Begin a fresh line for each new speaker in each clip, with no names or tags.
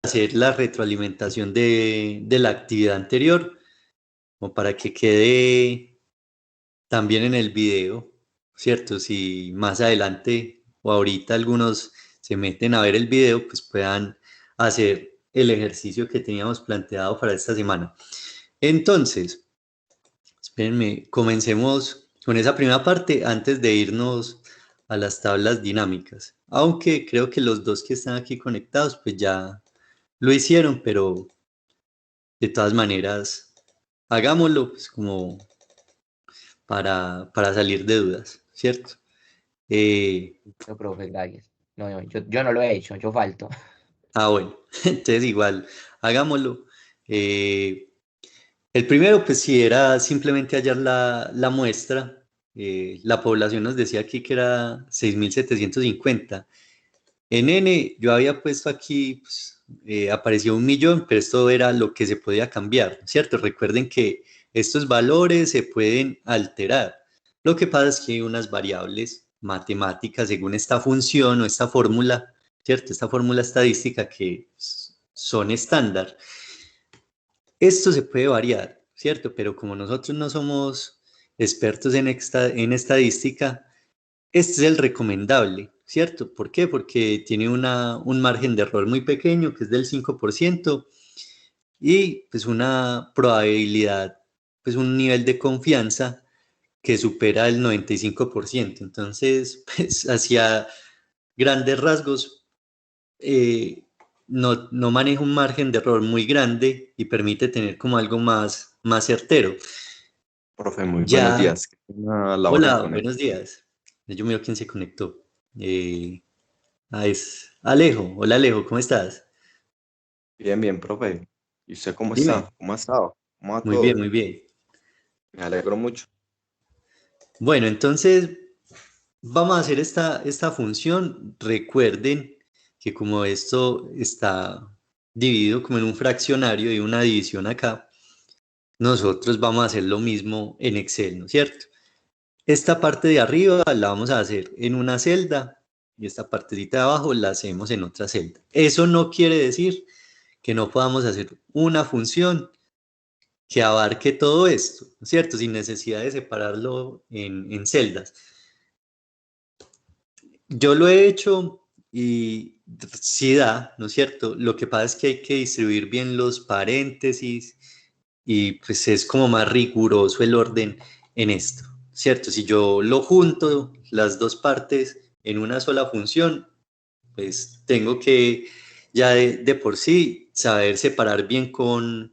hacer la retroalimentación de la actividad anterior, como para que quede también en el video, ¿cierto? Si más adelante o ahorita algunos se meten a ver el video, pues puedan hacer el ejercicio que teníamos planteado para esta semana. Entonces, espérenme, comencemos con esa primera parte antes de irnos a las tablas dinámicas. Aunque creo que los dos que están aquí conectados, pues ya lo hicieron, pero de todas maneras, hagámoslo pues, como para salir de dudas, ¿cierto? Eh,
No, profe, gracias. No, no, yo no lo he hecho, yo falto.
bueno, entonces igual, hagámoslo. Eh, el primero, pues sí, era simplemente hallar la muestra. La población nos decía aquí que era 6.750. En N yo había puesto aquí, pues, apareció 1.000.000, pero esto era lo que se podía cambiar, ¿cierto? Recuerden que estos valores se pueden alterar. Lo que pasa es que hay unas variables matemáticas según esta función o esta fórmula, ¿cierto? Esta fórmula estadística que son estándar. Esto se puede variar, ¿cierto? Pero como nosotros no somos expertos en estadística, este es el recomendable, ¿cierto? ¿Por qué? Porque tiene un margen de error muy pequeño, que es del 5%, y pues una probabilidad, pues un nivel de confianza que supera el 95%. Entonces, pues hacia grandes rasgos, no maneja un margen de error muy grande y permite tener como algo más certero.
Profe, muy buenos
Ya,
días. Qué pena la hora
hola,
con él.
buenos días. Yo miro quién se conectó. Eh, es Alejo. Hola Alejo, ¿cómo estás?
Bien, bien, profe. ¿Y usted cómo
Dime.
está? ¿Cómo ha estado? ¿Cómo va
Muy bien,
todo?
muy bien.
Me alegro mucho.
Bueno, entonces vamos a hacer esta función. Recuerden que como esto está dividido como en un fraccionario y una división acá, nosotros vamos a hacer lo mismo en Excel, ¿no es cierto? Esta parte de arriba la vamos a hacer en una celda y esta partecita de abajo la hacemos en otra celda. Eso no quiere decir que no podamos hacer una función que abarque todo esto, ¿no es cierto? Sin necesidad de separarlo en celdas. Yo lo he hecho y sí da, ¿no es cierto? Lo que pasa es que hay que distribuir bien los paréntesis y pues es como más riguroso el orden en esto, ¿cierto? Si yo lo junto, las dos partes en una sola función, pues tengo que ya de por sí saber separar bien con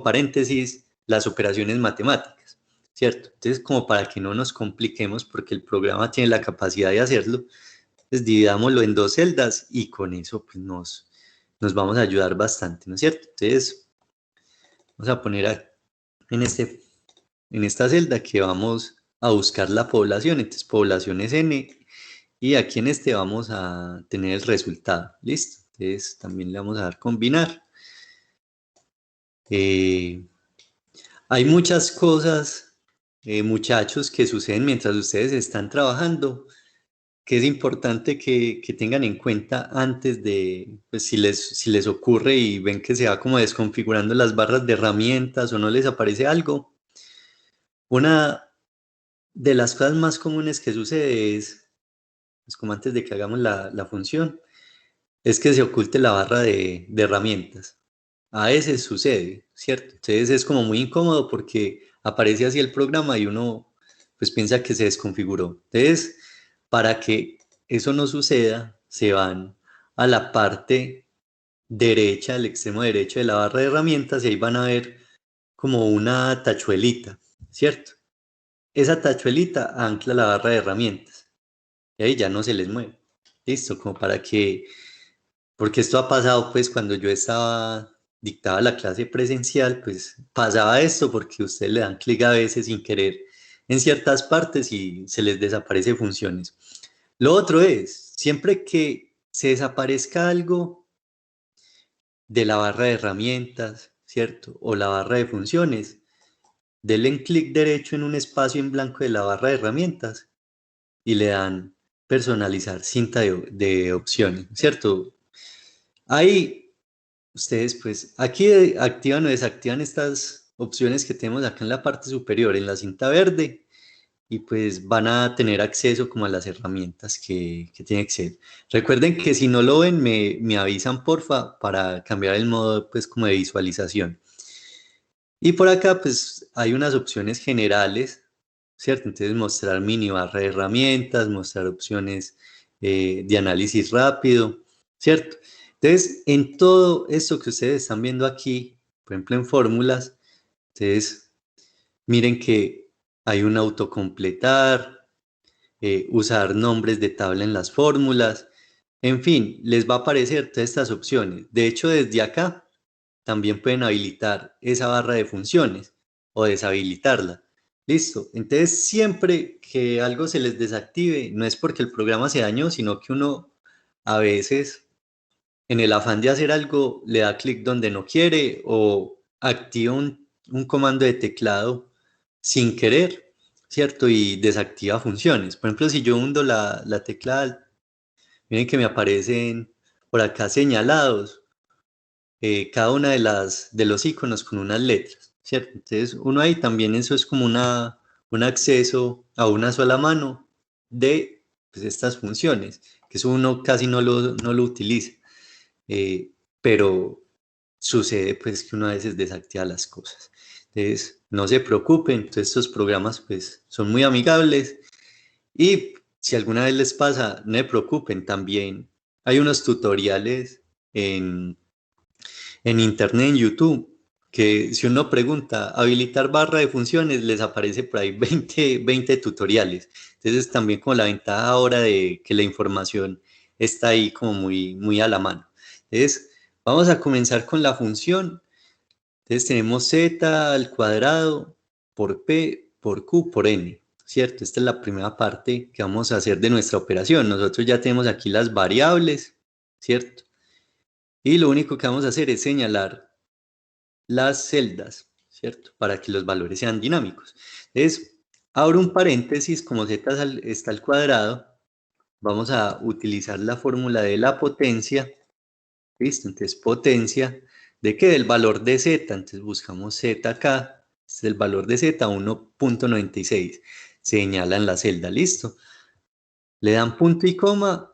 paréntesis las operaciones matemáticas, ¿cierto? Entonces, como para que no nos compliquemos, porque el programa tiene la capacidad de hacerlo, pues dividámoslo en dos celdas y con eso pues nos vamos a ayudar bastante, ¿no es cierto? Entonces, vamos a poner en, en esta celda que vamos a buscar la población, entonces población es n, y aquí en este vamos a tener el resultado, ¿listo? Entonces también le vamos a dar combinar. Eh, hay muchas cosas, muchachos, que suceden mientras ustedes están trabajando, que es importante que tengan en cuenta antes de, pues si les ocurre y ven que se va como desconfigurando las barras de herramientas o no les aparece algo. Una de las cosas más comunes que sucede es, pues como antes de que hagamos la función, es que se oculte la barra de herramientas. A veces sucede, ¿cierto? Entonces es como muy incómodo porque aparece así el programa y uno pues piensa que se desconfiguró. Entonces, para que eso no suceda, se van a la parte derecha, al extremo derecho de la barra de herramientas y ahí van a ver como una tachuelita, ¿cierto? Esa tachuelita ancla la barra de herramientas y ahí ya no se les mueve. Listo, como para que porque esto ha pasado, pues, cuando yo estaba dictaba la clase presencial, pues pasaba esto porque ustedes le dan clic a veces sin querer en ciertas partes y se les desaparece funciones. Lo otro es, siempre que se desaparezca algo de la barra de herramientas, ¿cierto? O la barra de funciones, denle en clic derecho en un espacio en blanco de la barra de herramientas y le dan personalizar cinta de opciones, ¿cierto? Ahí ustedes pues aquí activan o desactivan estas opciones que tenemos acá en la parte superior, en la cinta verde, y pues van a tener acceso como a las herramientas que tiene Excel. Recuerden que si no lo ven, me avisan porfa para cambiar el modo pues como de visualización. Y por acá pues hay unas opciones generales, ¿cierto? Entonces mostrar mini barra de herramientas, mostrar opciones de análisis rápido, ¿cierto? Entonces en todo esto que ustedes están viendo aquí, por ejemplo en fórmulas, entonces miren que hay un autocompletar, usar nombres de tabla en las fórmulas, en fin, les va a aparecer todas estas opciones. De hecho, desde acá también pueden habilitar esa barra de funciones o deshabilitarla. Listo. Entonces, siempre que algo se les desactive, no es porque el programa se dañó, sino que uno a veces, en el afán de hacer algo, le da clic donde no quiere o activa un comando de teclado sin querer, ¿cierto? Y desactiva funciones. Por ejemplo, si yo hundo la tecla, miren que me aparecen por acá señalados cada una de los iconos con unas letras, ¿cierto? Entonces, uno ahí también eso es como un acceso a una sola mano de pues, estas funciones, que eso uno casi no lo utiliza, pero sucede pues que uno a veces desactiva las cosas. Entonces, no se preocupen, entonces estos programas pues son muy amigables y si alguna vez les pasa, no se preocupen, también hay unos tutoriales en internet, en YouTube, que si uno pregunta habilitar barra de funciones, les aparece por ahí 20 tutoriales. Entonces también como la ventaja ahora de que la información está ahí como muy a la mano. Entonces vamos a comenzar con la función. Entonces tenemos z al cuadrado por p por q por n, ¿cierto? Esta es la primera parte que vamos a hacer de nuestra operación. Nosotros ya tenemos aquí las variables, ¿cierto? Y lo único que vamos a hacer es señalar las celdas, ¿cierto? Para que los valores sean dinámicos. Entonces, abro un paréntesis, como z está al cuadrado, vamos a utilizar la fórmula de la potencia, ¿listo? Entonces, potencia, ¿de qué? Del valor de z, entonces buscamos z acá, este es el valor de z, 1.96, señala en la celda, ¿listo? Le dan punto y coma,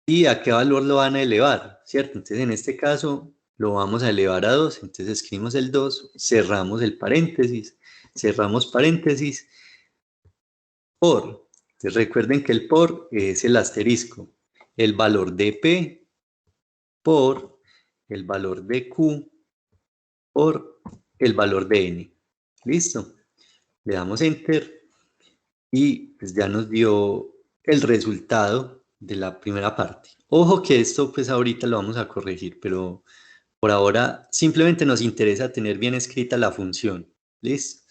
¿y a qué valor lo van a elevar? ¿Cierto? Entonces, en este caso, lo vamos a elevar a 2. Entonces, escribimos el 2, cerramos el paréntesis, cerramos paréntesis, por. Entonces, recuerden que el por es el asterisco. El valor de P por el valor de Q por el valor de N. ¿Listo? Le damos Enter y pues ya nos dio el resultado de la primera parte. Ojo que esto pues ahorita lo vamos a corregir, pero por ahora simplemente nos interesa tener bien escrita la función. ¿Listo?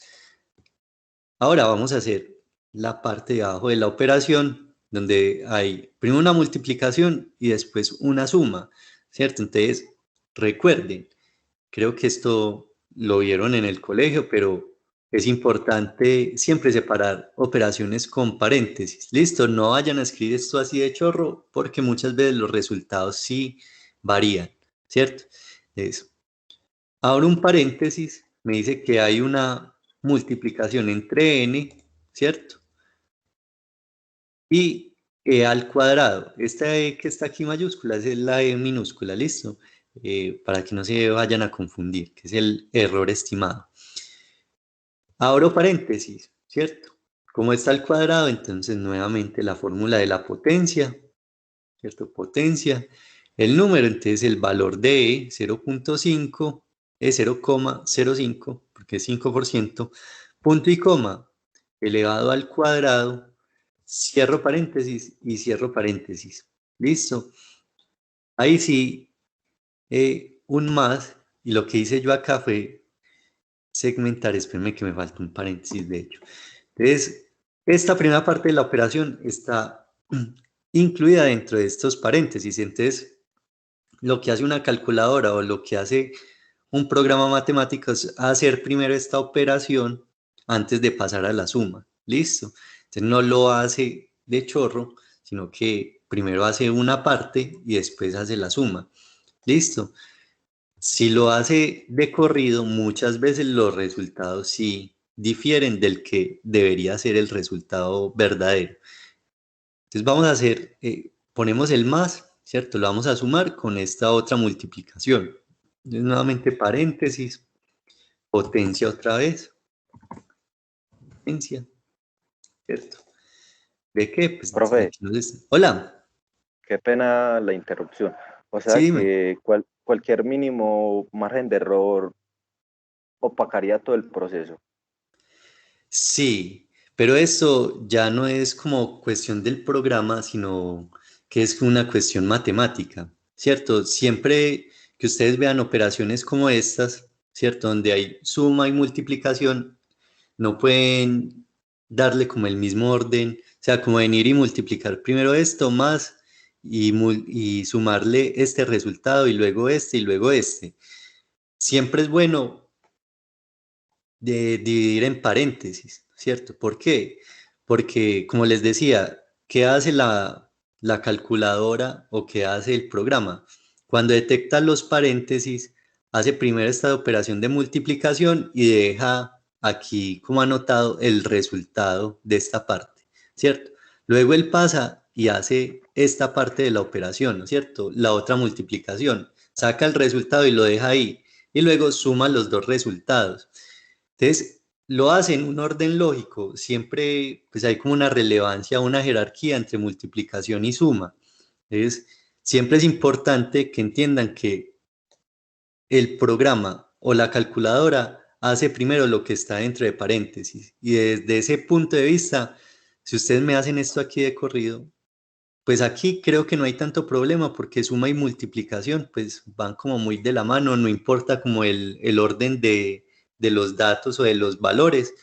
Ahora vamos a hacer la parte de abajo de la operación, donde hay primero una multiplicación y después una suma, ¿cierto? Entonces, recuerden, creo que esto lo vieron en el colegio, pero es importante siempre separar operaciones con paréntesis. Listo, no vayan a escribir esto así de chorro, porque muchas veces los resultados sí varían, ¿cierto? Eso. Abro un paréntesis, me dice que hay una multiplicación entre n, ¿cierto? Y e al cuadrado. Esta e que está aquí mayúscula es la e minúscula, ¿listo? Para que no se vayan a confundir, que es el error estimado. Abro paréntesis, ¿cierto? Como está al cuadrado, entonces nuevamente la fórmula de la potencia, ¿cierto? Potencia. El número, entonces el valor de E, 0.5, es 0,05, porque es 5%, punto y coma, elevado al cuadrado, cierro paréntesis y cierro paréntesis. ¿Listo? Ahí sí, un más, y lo que hice yo acá fue segmentar, espérenme que me falta un paréntesis de hecho. Entonces, esta primera parte de la operación está incluida dentro de estos paréntesis, entonces lo que hace una calculadora o lo que hace un programa matemático es hacer primero esta operación antes de pasar a la suma. ¿Listo? Entonces no lo hace de chorro, sino que primero hace una parte y después hace la suma. ¿Listo? Si lo hace de corrido, muchas veces los resultados sí difieren del que debería ser el resultado verdadero. Entonces vamos a hacer, ponemos el más, ¿cierto? Lo vamos a sumar con esta otra multiplicación. Entonces nuevamente paréntesis, potencia otra vez, potencia, ¿cierto? ¿De qué? Pues
Profe,
aquí Hola,
qué pena la interrupción. O
sí,
sea
dime.
que cualquier mínimo margen de error opacaría todo el proceso.
Sí, pero eso ya no es como cuestión del programa, sino que es una cuestión matemática, ¿cierto? Siempre que ustedes vean operaciones como estas, ¿cierto? Donde hay suma y multiplicación, no pueden darle como el mismo orden, o sea, como venir y multiplicar primero esto más y sumarle este resultado y luego este y luego este. Siempre es bueno de dividir en paréntesis, ¿cierto? ¿Por qué? Porque, como les decía, ¿qué hace la calculadora o qué hace el programa? Cuando detecta los paréntesis, hace primero esta operación de multiplicación y deja aquí como anotado el resultado de esta parte, ¿cierto? Luego él pasa y hace esta parte de la operación, ¿no es cierto? La otra multiplicación, saca el resultado y lo deja ahí, y luego suma los dos resultados. Entonces, lo hace en un orden lógico, siempre pues hay como una relevancia, una jerarquía entre multiplicación y suma. Entonces, siempre es importante que entiendan que el programa o la calculadora hace primero lo que está dentro de paréntesis. Y desde ese punto de vista, si ustedes me hacen esto aquí de corrido, pues aquí creo que no hay tanto problema porque suma y multiplicación pues van como muy de la mano, no importa como el orden de los datos o de los valores,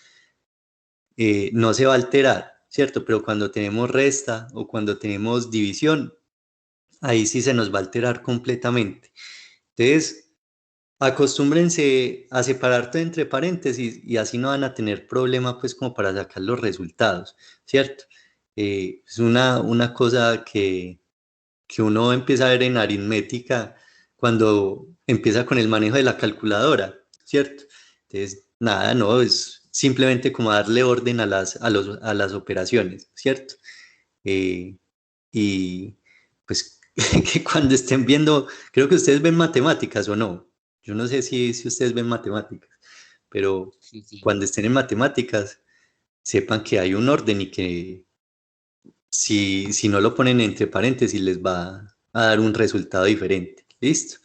no se va a alterar, ¿cierto? Pero cuando tenemos resta o cuando tenemos división, ahí sí se nos va a alterar completamente. Entonces, acostúmbrense a separar todo entre paréntesis y así no van a tener problema pues como para sacar los resultados, ¿cierto? Es una cosa que uno empieza a ver en aritmética cuando empieza con el manejo de la calculadora, ¿cierto? Entonces, nada, no, es simplemente como darle orden a las operaciones, ¿cierto? Eh, y pues que cuando estén viendo, creo que ustedes ven matemáticas o no, yo no sé si ustedes ven matemáticas, pero
Sí, sí.
cuando estén en matemáticas, sepan que hay un orden y que si no lo ponen entre paréntesis, les va a dar un resultado diferente. ¿Listo?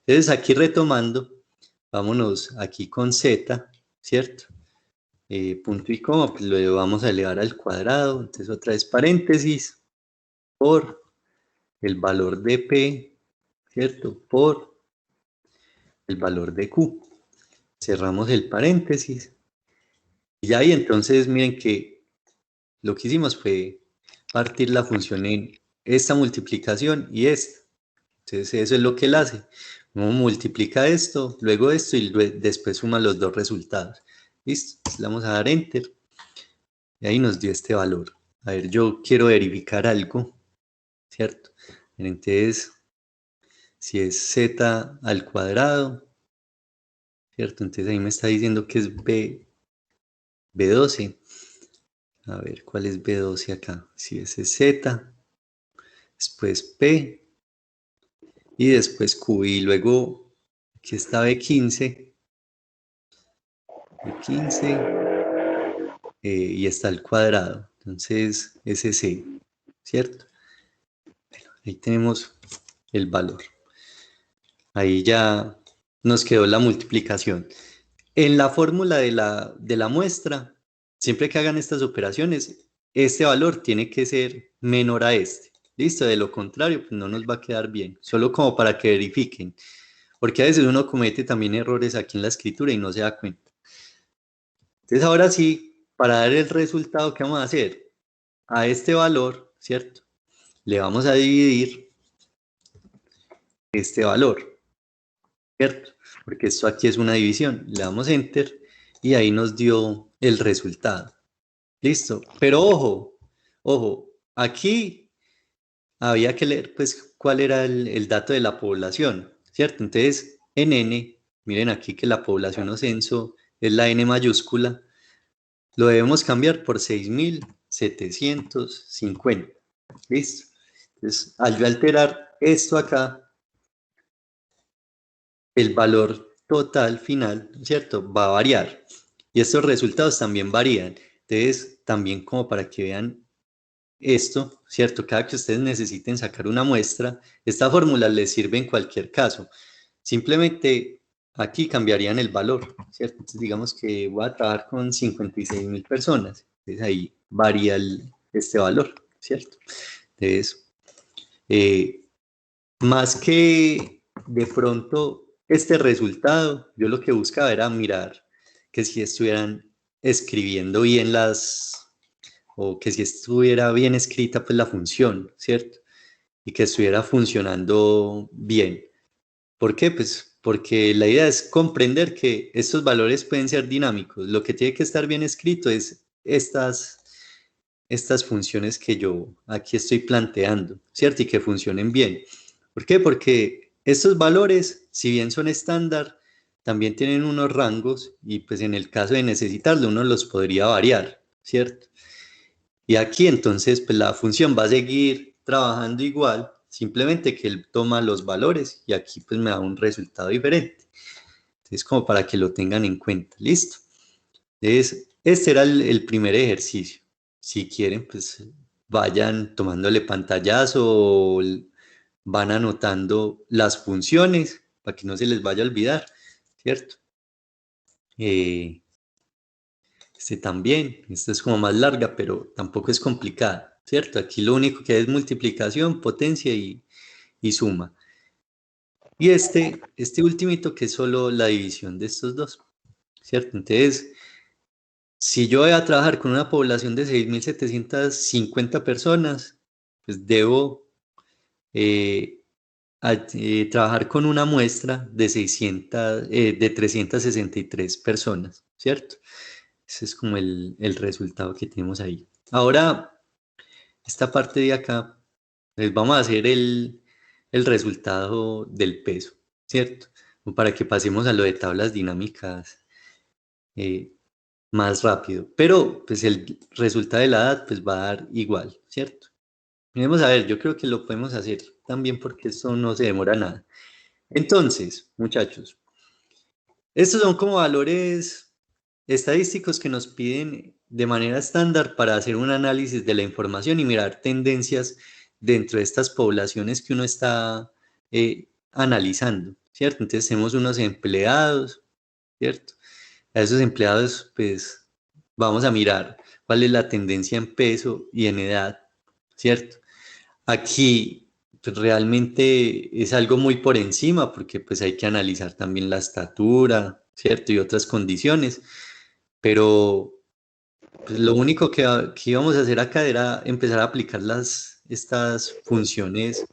Entonces, aquí retomando, vámonos aquí con z, ¿cierto? Punto y coma, pues lo vamos a elevar al cuadrado. Entonces, otra vez paréntesis por el valor de p, ¿cierto? Por el valor de q. Cerramos el paréntesis. Y ahí entonces, miren que lo que hicimos fue partir la función en esta multiplicación y esta. Entonces eso es lo que él hace. Uno multiplica esto, luego esto y después suma los dos resultados. Listo, le vamos a dar enter y ahí nos dio este valor. A ver, yo quiero verificar algo, ¿cierto? Entonces, si es z al cuadrado, ¿cierto? Entonces ahí me está diciendo que es B12. A ver, ¿cuál es B12 acá? Si ese es Z, después P y después Q. Y luego aquí está B15, y está el cuadrado. Entonces, ese C, ¿cierto? Ahí tenemos el valor. Ahí ya nos quedó la multiplicación. En la fórmula de la muestra, siempre que hagan estas operaciones, este valor tiene que ser menor a este. Listo, de lo contrario, pues no nos va a quedar bien. Solo como para que verifiquen. Porque a veces uno comete también errores aquí en la escritura y no se da cuenta. Entonces ahora sí, para dar el resultado que vamos a hacer a este valor, ¿cierto? Le vamos a dividir este valor, ¿cierto? Porque esto aquí es una división. Le damos enter y ahí nos dio el resultado. Listo. Pero ojo, ojo, aquí había que leer pues cuál era el dato de la población, ¿cierto? Entonces, en N, miren aquí que la población o censo es la N mayúscula, lo debemos cambiar por 6.750. ¿Listo? Entonces, al yo alterar esto acá, el valor total final, ¿cierto? Va a variar. Y estos resultados también varían. Entonces, también como para que vean esto, ¿cierto? Cada que ustedes necesiten sacar una muestra, esta fórmula les sirve en cualquier caso. Simplemente aquí cambiarían el valor, ¿cierto? Entonces, digamos que voy a trabajar con 56.000 personas. Entonces, ahí varía este valor, ¿cierto? Entonces, más que de pronto este resultado, yo lo que buscaba era mirar que si estuvieran escribiendo bien o que si estuviera bien escrita pues la función, ¿cierto? Y que estuviera funcionando bien. ¿Por qué? Pues porque la idea es comprender que estos valores pueden ser dinámicos. Lo que tiene que estar bien escrito es estas funciones que yo aquí estoy planteando, ¿cierto? Y que funcionen bien. ¿Por qué? Porque estos valores, si bien son estándar, también tienen unos rangos y pues en el caso de necesitarlo uno los podría variar, ¿cierto? Y aquí entonces pues la función va a seguir trabajando igual, simplemente que él toma los valores y aquí pues me da un resultado diferente. Entonces como para que lo tengan en cuenta, ¿listo? Entonces este era el primer ejercicio. Si quieren pues vayan tomándole pantallazo o van anotando las funciones para que no se les vaya a olvidar, ¿cierto? Este también, esta es como más larga, pero tampoco es complicada, ¿cierto? Aquí lo único que hay es multiplicación, potencia y suma. Y este ultimito que es solo la división de estos dos, ¿cierto? Entonces, si yo voy a trabajar con una población de 6.750 personas, pues debo trabajar con una muestra de 363 personas, ¿cierto? Ese es como el resultado que tenemos ahí. Ahora, esta parte de acá, les vamos a hacer el resultado del peso, ¿cierto? Para que pasemos a lo de tablas dinámicas eh, más rápido. Pero, pues el resultado de la edad, pues va a dar igual, ¿cierto? Vamos a ver, yo creo que lo podemos hacer también porque esto no se demora nada. Entonces, muchachos, estos son como valores estadísticos que nos piden de manera estándar para hacer un análisis de la información y mirar tendencias dentro de estas poblaciones que uno está analizando, ¿cierto? Entonces tenemos unos empleados, ¿cierto? A esos empleados, pues, vamos a mirar cuál es la tendencia en peso y en edad, ¿cierto? Aquí pues, realmente es algo muy por encima porque pues hay que analizar también la estatura, ¿cierto? Y otras condiciones, pero pues, lo único que íbamos a hacer acá era empezar a aplicar estas funciones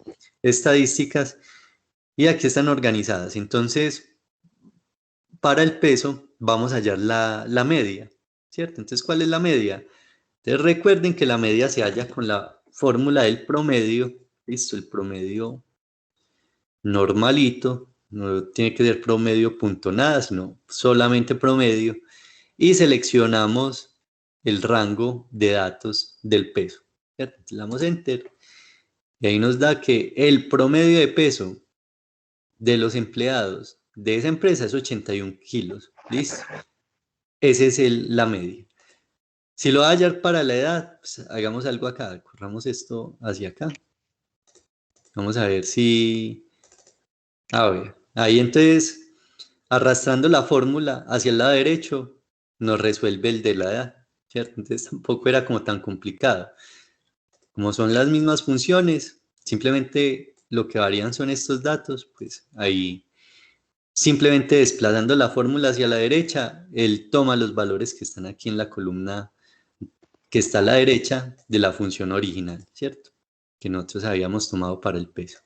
estadísticas y aquí están organizadas. Entonces, para el peso vamos a hallar la media, ¿cierto? Entonces, ¿cuál es la media? Entonces recuerden que la media se halla con la fórmula del promedio, listo, el promedio normalito, no tiene que ser promedio punto nada, sino solamente promedio, y seleccionamos el rango de datos del peso. ¿Cierto? Le damos enter y ahí nos da que el promedio de peso de los empleados de esa empresa es 81 kilos, listo. Esa es la media. Si lo va a hallar para la edad, pues hagamos algo acá, corramos esto hacia acá. Vamos a ver si... A ver, ahí entonces, arrastrando la fórmula hacia el lado derecho, nos resuelve el de la edad, ¿cierto? Entonces tampoco era como tan complicado. Como son las mismas funciones, simplemente lo que varían son estos datos, pues ahí simplemente desplazando la fórmula hacia la derecha, él toma los valores que están aquí en la columna que está a la derecha de la función original, ¿cierto? Que nosotros habíamos tomado para el peso.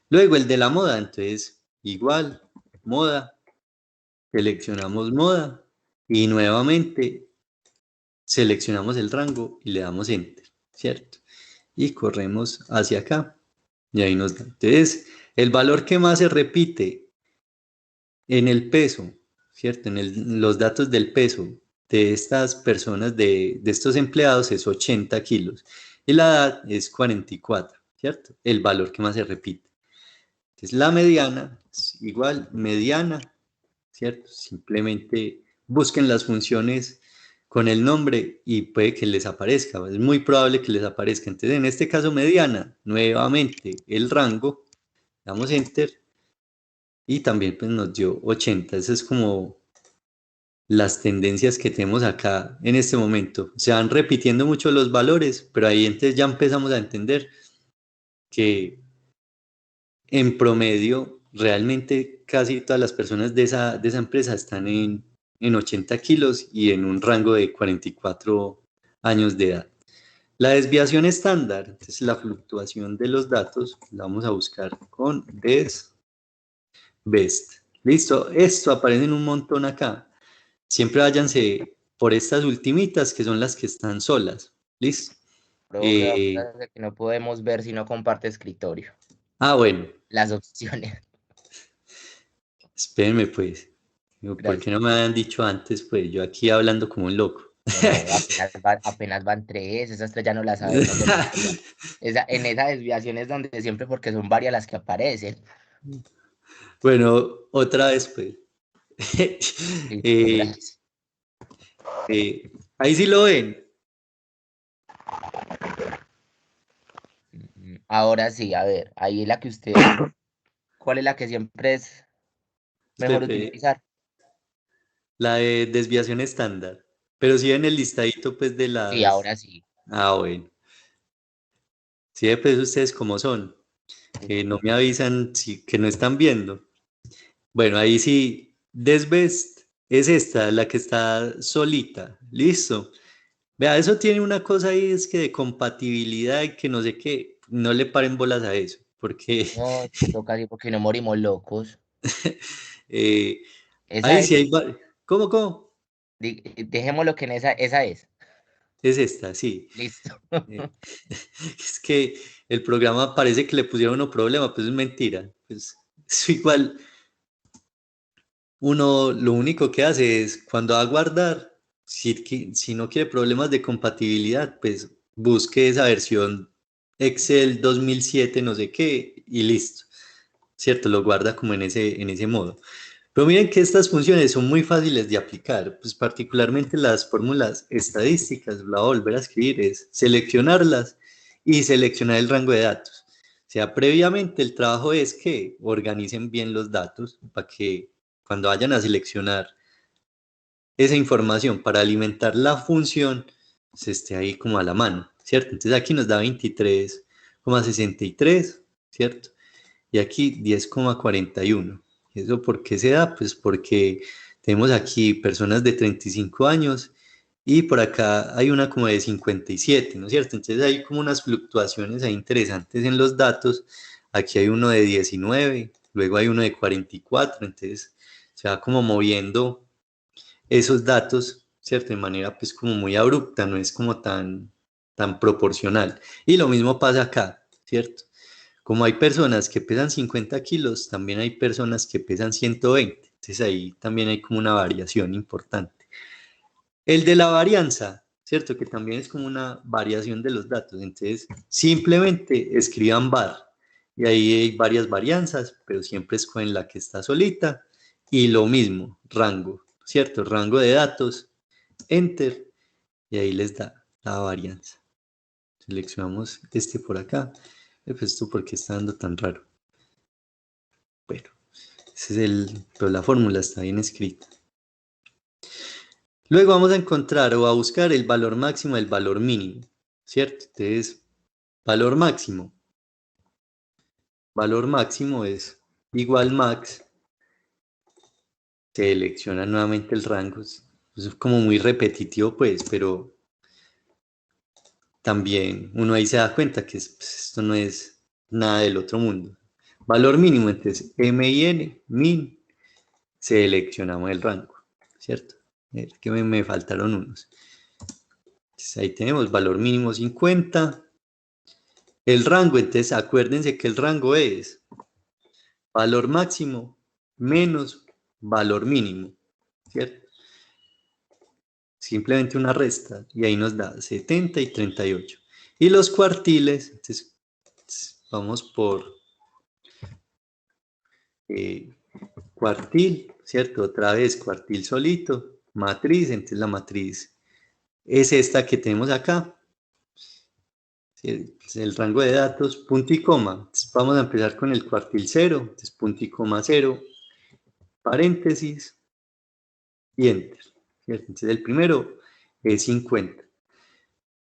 Luego el de la moda, entonces igual, moda, seleccionamos moda y nuevamente seleccionamos el rango y le damos enter, ¿cierto? Y corremos hacia acá y ahí nos da. Entonces, el valor que más se repite en el peso, ¿cierto? Los datos del peso de estas personas, de estos empleados es 80 kilos y la edad es 44, ¿cierto? El valor que más se repite. Entonces la mediana es igual mediana, ¿cierto? Simplemente busquen las funciones con el nombre y puede que les aparezca, es muy probable que les aparezca. Entonces en este caso mediana, nuevamente el rango, damos enter y también pues nos dio 80. Eso es como las tendencias que tenemos acá en este momento. Se van repitiendo mucho los valores, pero ahí entonces ya empezamos a entender que en promedio realmente casi todas las personas de esa empresa están en 80 kilos y en un rango de 44 años de edad. La desviación estándar, es la fluctuación de los datos, la vamos a buscar con best. Listo, esto aparece en un montón acá. Siempre váyanse por estas ultimitas que son las que están solas. ¿Listo?
Profe, acuérdate que no podemos ver si no comparte escritorio.
Bueno.
Las opciones.
Espérenme pues. ¿Por
Gracias.
qué no me habían dicho antes? Pues yo aquí hablando como un loco.
No, apenas van tres, esas tres ya no las sabemos de memoria. En esa desviación es donde siempre, porque son varias las que aparecen.
Bueno, otra vez pues.
Listo, gracias.
Ahí sí lo ven.
Ahora sí, a ver, ahí es la que usted, ¿cuál es la que siempre es mejor
Espere,
utilizar?
la de desviación estándar. Pero sí en el listadito pues de
Sí,
las...
ahora sí.
Bueno. Sí, pues ustedes como son. No me avisan si, que no están viendo. Bueno, ahí sí, Desbest es esta, la que está solita. Listo. Vea, eso tiene una cosa ahí, es que de compatibilidad y que no sé qué, no le paren bolas a eso, porque
No, toca así porque no morimos locos.
eh,
Esa
ahí sí
es,
hay... ¿Cómo, cómo?
dejémoslo que en esa es.
Es esta, sí.
Listo.
Es que el programa parece que le pusieron uno problema, pues es mentira. Pues eso igual, uno lo único que hace es cuando va a guardar, si no quiere problemas de compatibilidad, pues busque esa versión Excel 2007, no sé qué, y listo. ¿Cierto? Lo guarda como en ese modo. Pero miren que estas funciones son muy fáciles de aplicar, pues particularmente las fórmulas estadísticas, la voy a volver a escribir, es seleccionarlas y seleccionar el rango de datos. O sea, previamente el trabajo es que organicen bien los datos para que cuando vayan a seleccionar esa información para alimentar la función, se esté ahí como a la mano, ¿cierto? Entonces aquí nos da 23,63, ¿cierto? Y aquí 10,41. ¿Y eso por qué se da? Pues porque tenemos aquí personas de 35 años y por acá hay una como de 57, ¿no es cierto? Entonces hay como unas fluctuaciones ahí interesantes en los datos. Aquí hay uno de 19, luego hay uno de 44, entonces se va como moviendo esos datos, ¿cierto? De manera pues como muy abrupta, no es como tan proporcional. Y lo mismo pasa acá, ¿cierto? Como hay personas que pesan 50 kilos, también hay personas que pesan 120. Entonces ahí también hay como una variación importante. El de la varianza, ¿cierto? Que también es como una variación de los datos. Entonces simplemente escriban var. Y ahí hay varias varianzas, pero siempre escogen la que está solita. Y lo mismo, rango, ¿cierto? Rango de datos, enter. Y ahí les da la varianza. Seleccionamos este por acá. Pues esto porque está dando tan raro. Bueno, ese es pero la fórmula está bien escrita. Luego vamos a encontrar o a buscar el valor máximo del valor mínimo, ¿cierto? Entonces, valor máximo. Valor máximo es igual max. Selecciona nuevamente el rango. Es como muy repetitivo, pues, pero también uno ahí se da cuenta que pues, esto no es nada del otro mundo. Valor mínimo, entonces, min, min, seleccionamos el rango, ¿cierto? Que me faltaron unos. Entonces ahí tenemos valor mínimo 50. El rango, entonces acuérdense que el rango es valor máximo menos valor mínimo, ¿cierto? Simplemente una resta y ahí nos da 70 y 38. Y los cuartiles, entonces vamos por cuartil, ¿cierto? Otra vez cuartil solito, matriz, entonces la matriz es esta que tenemos acá. El rango de datos, punto y coma. Entonces vamos a empezar con el cuartil 0, entonces punto y coma 0, paréntesis y enter, ¿cierto? Entonces el primero es 50.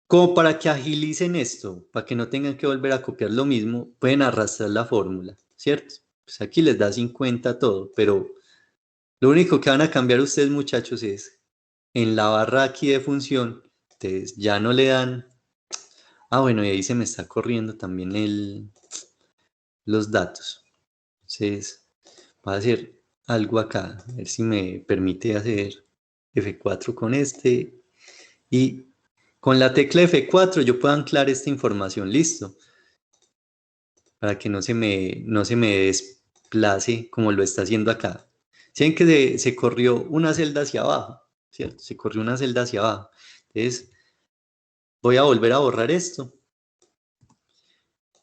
Como para que agilicen esto, para que no tengan que volver a copiar lo mismo, pueden arrastrar la fórmula, ¿cierto? Pues aquí les da 50 todo, pero lo único que van a cambiar ustedes, muchachos, es en la barra aquí de función, ustedes ya no le dan... Ah, bueno, y ahí se me está corriendo también los datos. Entonces, voy a hacer algo acá, a ver si me permite hacer F4 con este. Y con la tecla F4 yo puedo anclar esta información, listo. Para que no se me desplace como lo está haciendo acá. ¿Saben que se corrió una celda hacia abajo? ¿Cierto? Se corrió una celda hacia abajo. Entonces, voy a volver a borrar esto.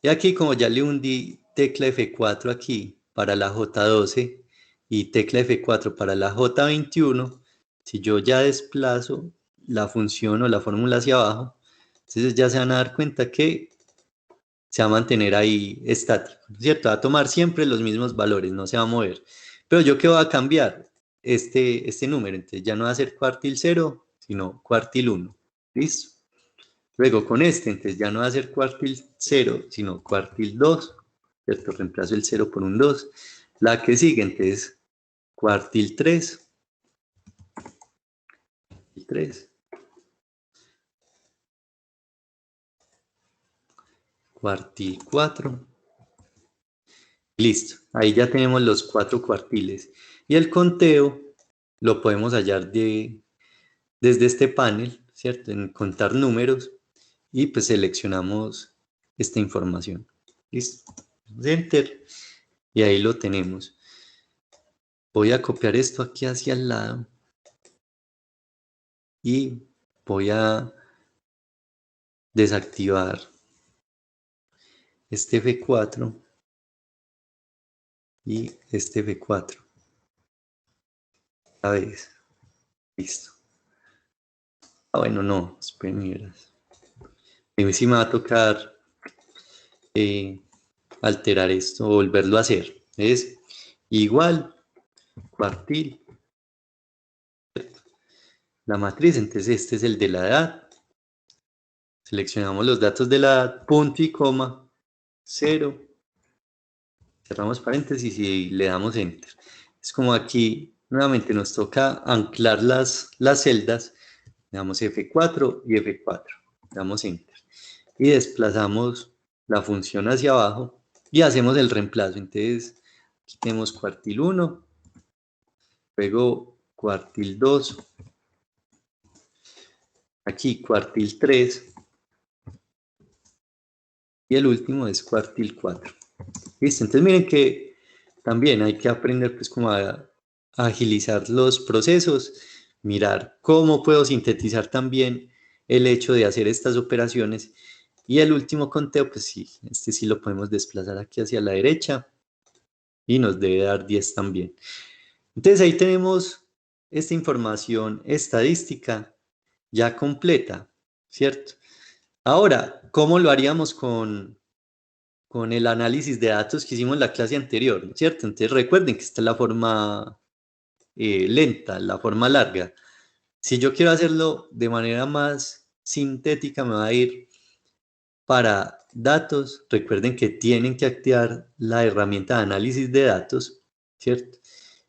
Y aquí, como ya le hundí tecla F4 aquí para la J12 y tecla F4 para la J21, si yo ya desplazo la función o la fórmula hacia abajo, entonces ya se van a dar cuenta que se va a mantener ahí estático, ¿cierto? Va a tomar siempre los mismos valores, no se va a mover. Pero yo que voy a cambiar este número, entonces ya no va a ser cuartil 0, sino cuartil 1, ¿listo? Luego con este, entonces ya no va a ser cuartil 0, sino cuartil 2, ¿cierto? Reemplazo el 0 por un 2. La que sigue, entonces, cuartil 3. Cuartil 4. Listo, ahí ya tenemos los 4 cuartiles. Y el conteo lo podemos hallar desde este panel, ¿cierto? En contar números y pues seleccionamos esta información. Listo. Enter. Y ahí lo tenemos. Voy a copiar esto aquí hacia el lado. Y voy a desactivar este F4 y este F4. A ver, listo. Ah, bueno, no, esperen, a mí sí me va a tocar alterar esto o volverlo a hacer. Es igual cuartil la matriz, entonces este es el de la edad. Seleccionamos los datos de la edad, punto y coma, 0. Cerramos paréntesis y le damos enter. Es como aquí nuevamente nos toca anclar las celdas. Le damos F4 y F4. Le damos enter. Y desplazamos la función hacia abajo y hacemos el reemplazo. Entonces aquí tenemos cuartil 1, luego cuartil 2, aquí cuartil 3 y el último es cuartil 4. Listo, entonces miren que también hay que aprender pues como a agilizar los procesos, mirar cómo puedo sintetizar también el hecho de hacer estas operaciones. Y el último conteo, pues sí, este sí lo podemos desplazar aquí hacia la derecha y nos debe dar 10 también. Entonces ahí tenemos esta información estadística ya completa, ¿cierto? Ahora, ¿cómo lo haríamos con el análisis de datos que hicimos en la clase anterior, ¿no es cierto? Entonces recuerden que esta es la forma lenta, la forma larga. Si yo quiero hacerlo de manera más sintética, me va a ir para datos. Recuerden que tienen que activar la herramienta de análisis de datos, ¿cierto?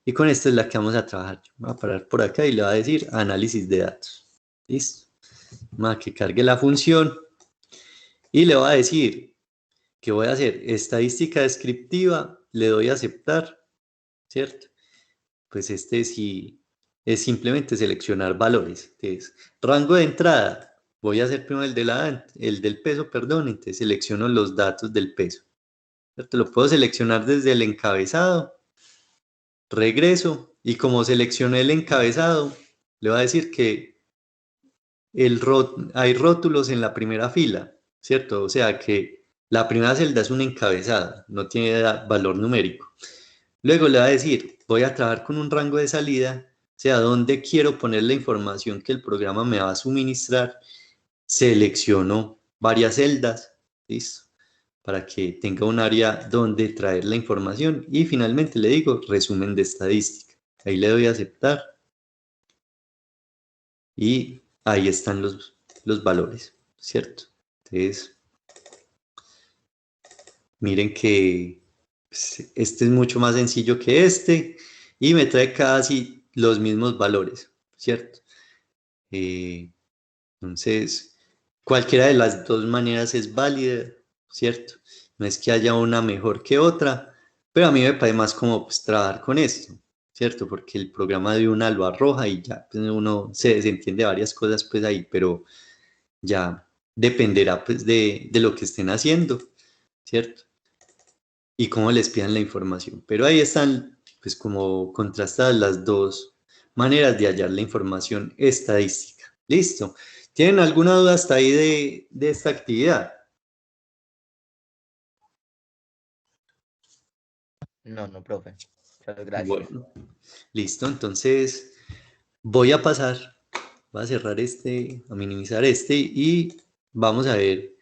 Y con esta es la que vamos a trabajar. Voy a parar por acá y le voy a decir análisis de datos. ¿Listo? Vamos a que cargue la función y le voy a decir que voy a hacer estadística descriptiva, le doy a aceptar, ¿cierto? Pues este sí es simplemente seleccionar valores. Entonces, rango de entrada, voy a hacer primero el del peso, perdón, entonces selecciono los datos del peso, ¿cierto? Lo puedo seleccionar desde el encabezado, regreso Y como seleccioné el encabezado, le va a decir que hay rótulos en la primera fila, ¿cierto? O sea que la primera celda es un encabezado, no tiene valor numérico. Luego le va a decir, voy a trabajar con un rango de salida, o sea, dónde quiero poner la información que el programa me va a suministrar. Selecciono varias celdas, ¿listo? Para que tenga un área donde traer la información y finalmente le digo resumen de estadística. Ahí le doy a aceptar y ahí están los valores, ¿cierto? Entonces, miren que pues, este es mucho más sencillo que este y me trae casi los mismos valores, ¿cierto? Entonces, cualquiera de las dos maneras es válida, ¿cierto? No es que haya una mejor que otra, pero a mí me parece más como pues, trabajar con esto, ¿cierto? Porque el programa de una lo arroja y ya pues, uno se desentiende varias cosas pues ahí, pero ya dependerá pues de lo que estén haciendo, ¿cierto? Y cómo les pidan la información. Pero ahí están pues como contrastadas las dos maneras de hallar la información estadística. ¿Listo? ¿Tienen alguna duda hasta ahí de esta actividad?
No, no, profe. Muchas gracias.
Bueno, listo. Entonces voy a pasar, voy a cerrar este, a minimizar este y vamos a ver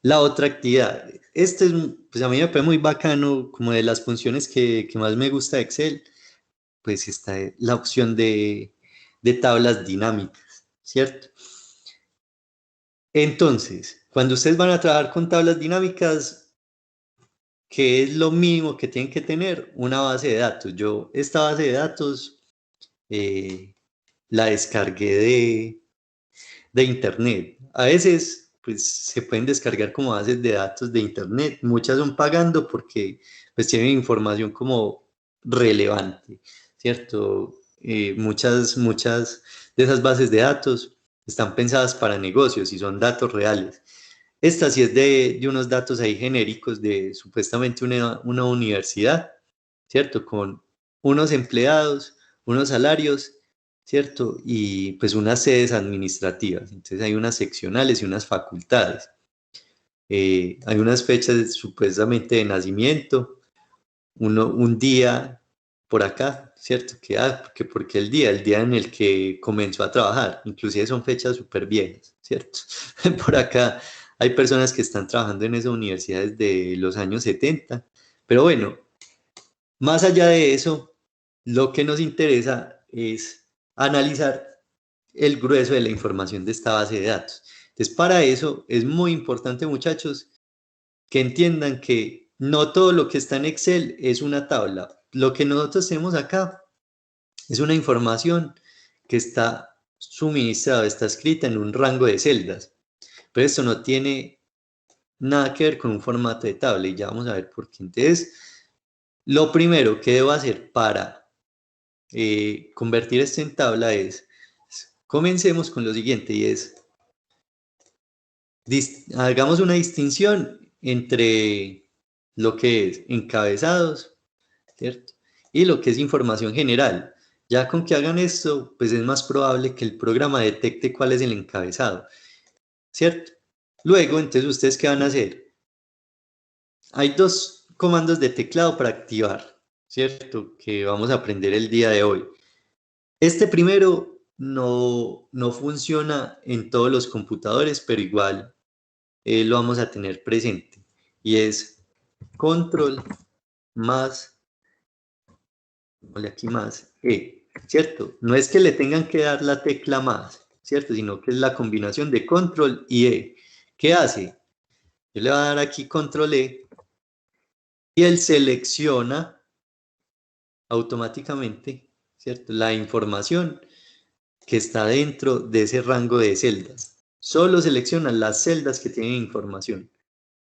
la otra actividad. Este es, pues a mí me parece muy bacano, como de las funciones que más me gusta de Excel, pues está la opción de tablas dinámicas, ¿cierto? Entonces, cuando ustedes van a trabajar con tablas dinámicas, ¿qué es lo mínimo que tienen que tener? Una base de datos. Yo esta base de datos eh, la descargué de internet. A veces, pues se pueden descargar como bases de datos de internet. Muchas son pagando porque pues tienen información como relevante, ¿cierto? Muchas de esas bases de datos están pensadas para negocios y son datos reales. Esta sí es de unos datos ahí genéricos de supuestamente una universidad, ¿cierto? Con unos empleados, unos salarios, ¿cierto? Y pues unas sedes administrativas. Entonces hay unas seccionales y unas facultades. Hay unas fechas supuestamente de nacimiento, un día por acá, ¿cierto? Que porque el día en el que comenzó a trabajar, inclusive son fechas súper viejas, ¿cierto? Por acá hay personas que están trabajando en esa universidad desde los años 70, pero bueno, más allá de eso, lo que nos interesa es analizar el grueso de la información de esta base de datos. Entonces, para eso es muy importante, muchachos, que entiendan que no todo lo que está en Excel es una tabla. Lo que nosotros tenemos acá es una información que está suministrada, está escrita en un rango de celdas. Pero esto no tiene nada que ver con un formato de tabla y ya vamos a ver por qué. Entonces, lo primero que debo hacer para convertir esto en tabla es, comencemos con lo siguiente y es, hagamos una distinción entre lo que es encabezados, ¿cierto? Y lo que es información general. Ya con que hagan esto, pues es más probable que el programa detecte cuál es el encabezado, ¿cierto? Luego, entonces, ¿ustedes qué van a hacer? Hay dos comandos de teclado para activar, ¿cierto? Que vamos a aprender el día de hoy. Este primero no funciona en todos los computadores, pero igual lo vamos a tener presente. Y es control más, ponle aquí más, ¿cierto? No es que le tengan que dar la tecla más, ¿cierto? Sino que es la combinación de control y E. ¿Qué hace? Yo le voy a dar aquí control E y él selecciona automáticamente, ¿cierto? La información que está dentro de ese rango de celdas. Solo selecciona las celdas que tienen información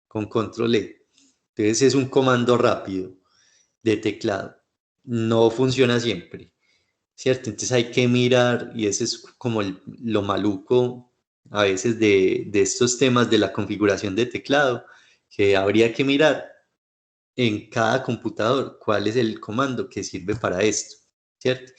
con control E. Entonces es un comando rápido de teclado. No funciona siempre, ¿cierto? Entonces hay que mirar, y ese es como lo maluco a veces de estos temas de la configuración de teclado, que habría que mirar en cada computador cuál es el comando que sirve para esto. ¿cierto?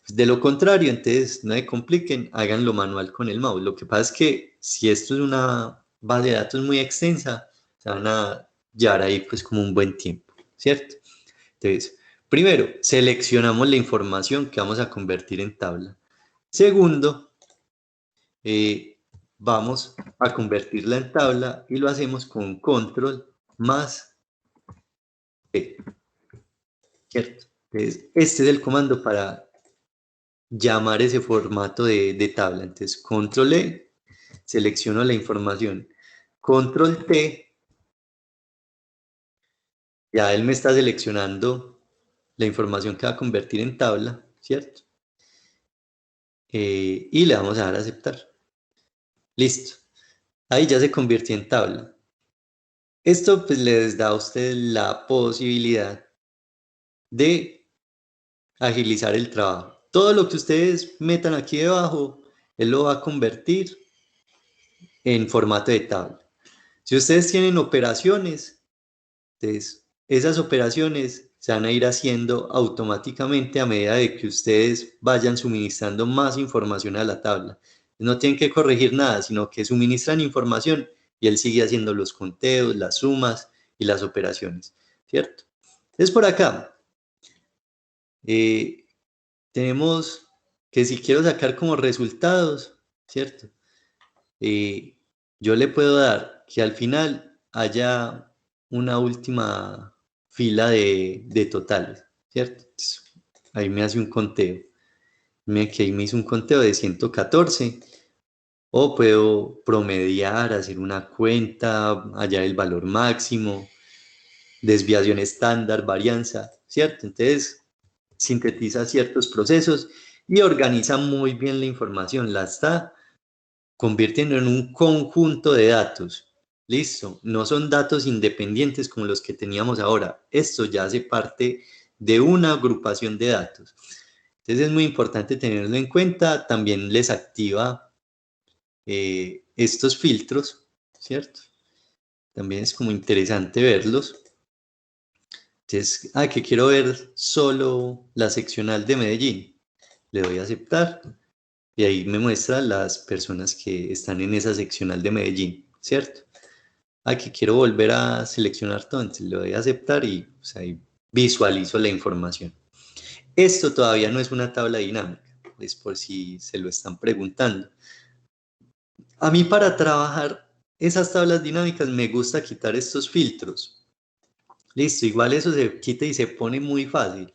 De lo contrario, entonces no se compliquen, háganlo manual con el mouse. Lo que pasa es que si esto es una base de datos muy extensa, se van a llevar ahí pues como un buen tiempo, ¿cierto? Entonces, primero, seleccionamos la información que vamos a convertir en tabla. Segundo, vamos a convertirla en tabla y lo hacemos con control más P, ¿cierto? Entonces, este es el comando para llamar ese formato de tabla. Entonces, control E, selecciono la información. Control T, ya él me está seleccionando la información que va a convertir en tabla, ¿cierto? Y le vamos a dar a aceptar. Listo. Ahí ya se convirtió en tabla. Esto pues les da a ustedes la posibilidad de agilizar el trabajo. Todo lo que ustedes metan aquí debajo, él lo va a convertir en formato de tabla. Si ustedes tienen operaciones, entonces esas operaciones se van a ir haciendo automáticamente a medida de que ustedes vayan suministrando más información a la tabla. No tienen que corregir nada, sino que suministran información y él sigue haciendo los conteos, las sumas y las operaciones, ¿cierto? Entonces por acá tenemos que si quiero sacar como resultados, ¿cierto? Yo le puedo dar que al final haya una última fila de totales, ¿cierto? Entonces, ahí me hace un conteo. Miren que ahí me hizo un conteo de 114. O puedo promediar, hacer una cuenta, hallar el valor máximo, desviación estándar, varianza, ¿cierto? Entonces, sintetiza ciertos procesos y organiza muy bien la información. La está convirtiendo en un conjunto de datos. Listo, no son datos independientes como los que teníamos ahora. Esto ya hace parte de una agrupación de datos. Entonces es muy importante tenerlo en cuenta. También les activa estos filtros, ¿cierto? También es como interesante verlos. Entonces, que quiero ver solo la seccional de Medellín. Le doy a aceptar. Y ahí me muestra las personas que están en esa seccional de Medellín, ¿cierto? Aquí quiero volver a seleccionar todo, entonces le doy a aceptar y pues, ahí visualizo la información. Esto todavía no es una tabla dinámica, es por si se lo están preguntando. A mí para trabajar esas tablas dinámicas me gusta quitar estos filtros. Listo, igual eso se quita y se pone muy fácil.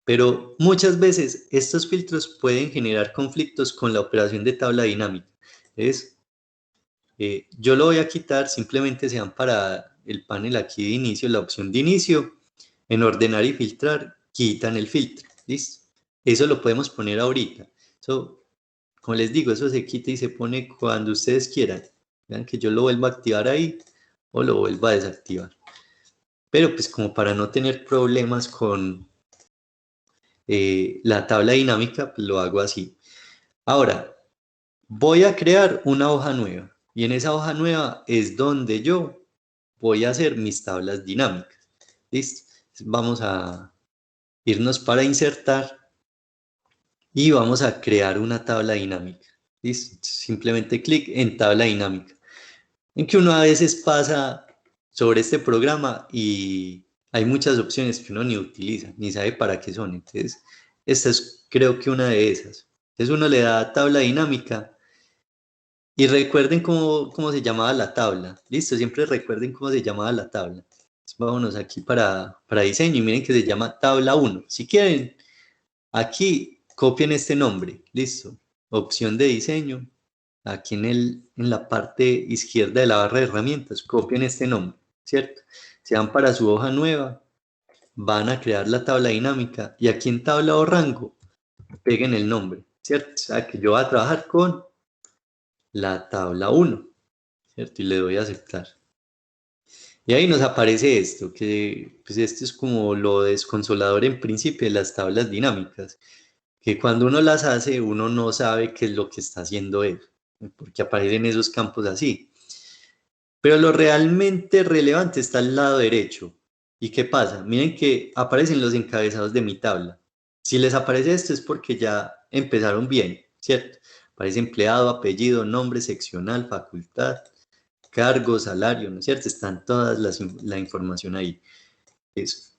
Pero muchas veces estos filtros pueden generar conflictos con la operación de tabla dinámica. Yo lo voy a quitar, simplemente se dan para el panel aquí de inicio, la opción de inicio, en ordenar y filtrar, quitan el filtro, ¿listo? Eso lo podemos poner ahorita. Eso, como les digo, eso se quita y se pone cuando ustedes quieran. Vean que yo lo vuelvo a activar ahí o lo vuelvo a desactivar. Pero pues como para no tener problemas con la tabla dinámica, pues lo hago así. Ahora, voy a crear una hoja nueva y en esa hoja nueva es donde yo voy a hacer mis tablas dinámicas. ¿Listo? Vamos a irnos para insertar y vamos a crear una tabla dinámica. ¿Listo? Simplemente clic en tabla dinámica. En que uno a veces pasa sobre este programa y hay muchas opciones que uno ni utiliza, ni sabe para qué son. Entonces, esta es creo que una de esas. Entonces uno le da tabla dinámica y recuerden cómo se llamaba la tabla. Listo, siempre recuerden cómo se llamaba la tabla. Entonces, vámonos aquí para diseño y miren que se llama tabla 1. Si quieren, aquí copien este nombre. Listo. Opción de diseño. Aquí en la parte izquierda de la barra de herramientas, copien este nombre, ¿cierto? Se van para su hoja nueva, van a crear la tabla dinámica y aquí en tabla o rango, peguen el nombre, ¿cierto? O sea, que yo voy a trabajar con la tabla 1, ¿cierto? Y le doy a aceptar. Y ahí nos aparece esto, que pues esto es como lo desconsolador en principio de las tablas dinámicas, que cuando uno las hace, uno no sabe qué es lo que está haciendo él, porque aparecen esos campos así. Pero lo realmente relevante está al lado derecho. ¿Y qué pasa? Miren que aparecen los encabezados de mi tabla. Si les aparece esto es porque ya empezaron bien, ¿cierto? Aparece empleado, apellido, nombre, seccional, facultad, cargo, salario, ¿no es cierto? Están todas la información ahí. Eso.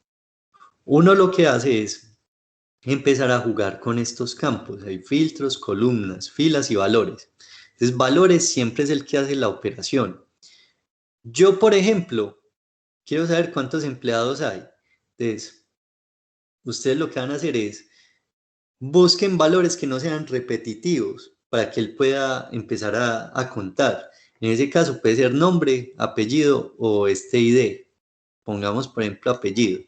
Uno lo que hace es empezar a jugar con estos campos. Hay filtros, columnas, filas y valores. Entonces, valores siempre es el que hace la operación. Yo, por ejemplo, quiero saber cuántos empleados hay. Entonces, ustedes lo que van a hacer es busquen valores que no sean repetitivos para que él pueda empezar a contar. En ese caso puede ser nombre, apellido o este ID. Pongamos, por ejemplo, apellido.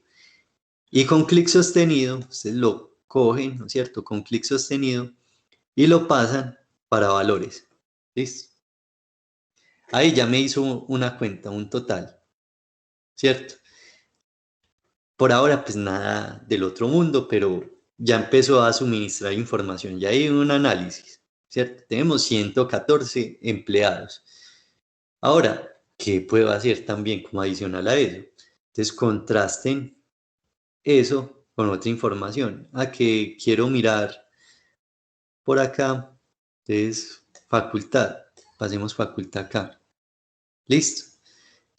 Y con clic sostenido, ustedes lo cogen, ¿no es cierto? Con clic sostenido y lo pasan para valores. ¿Listo? Ahí ya me hizo una cuenta, un total, ¿cierto? Por ahora, pues nada del otro mundo, pero ya empezó a suministrar información. Ya hay un análisis, ¿cierto? Tenemos 114 empleados. Ahora, ¿qué puedo hacer también como adicional a eso? Entonces, contrasten eso con otra información. A que quiero mirar por acá, entonces, facultad. Pasemos facultad acá. Listo.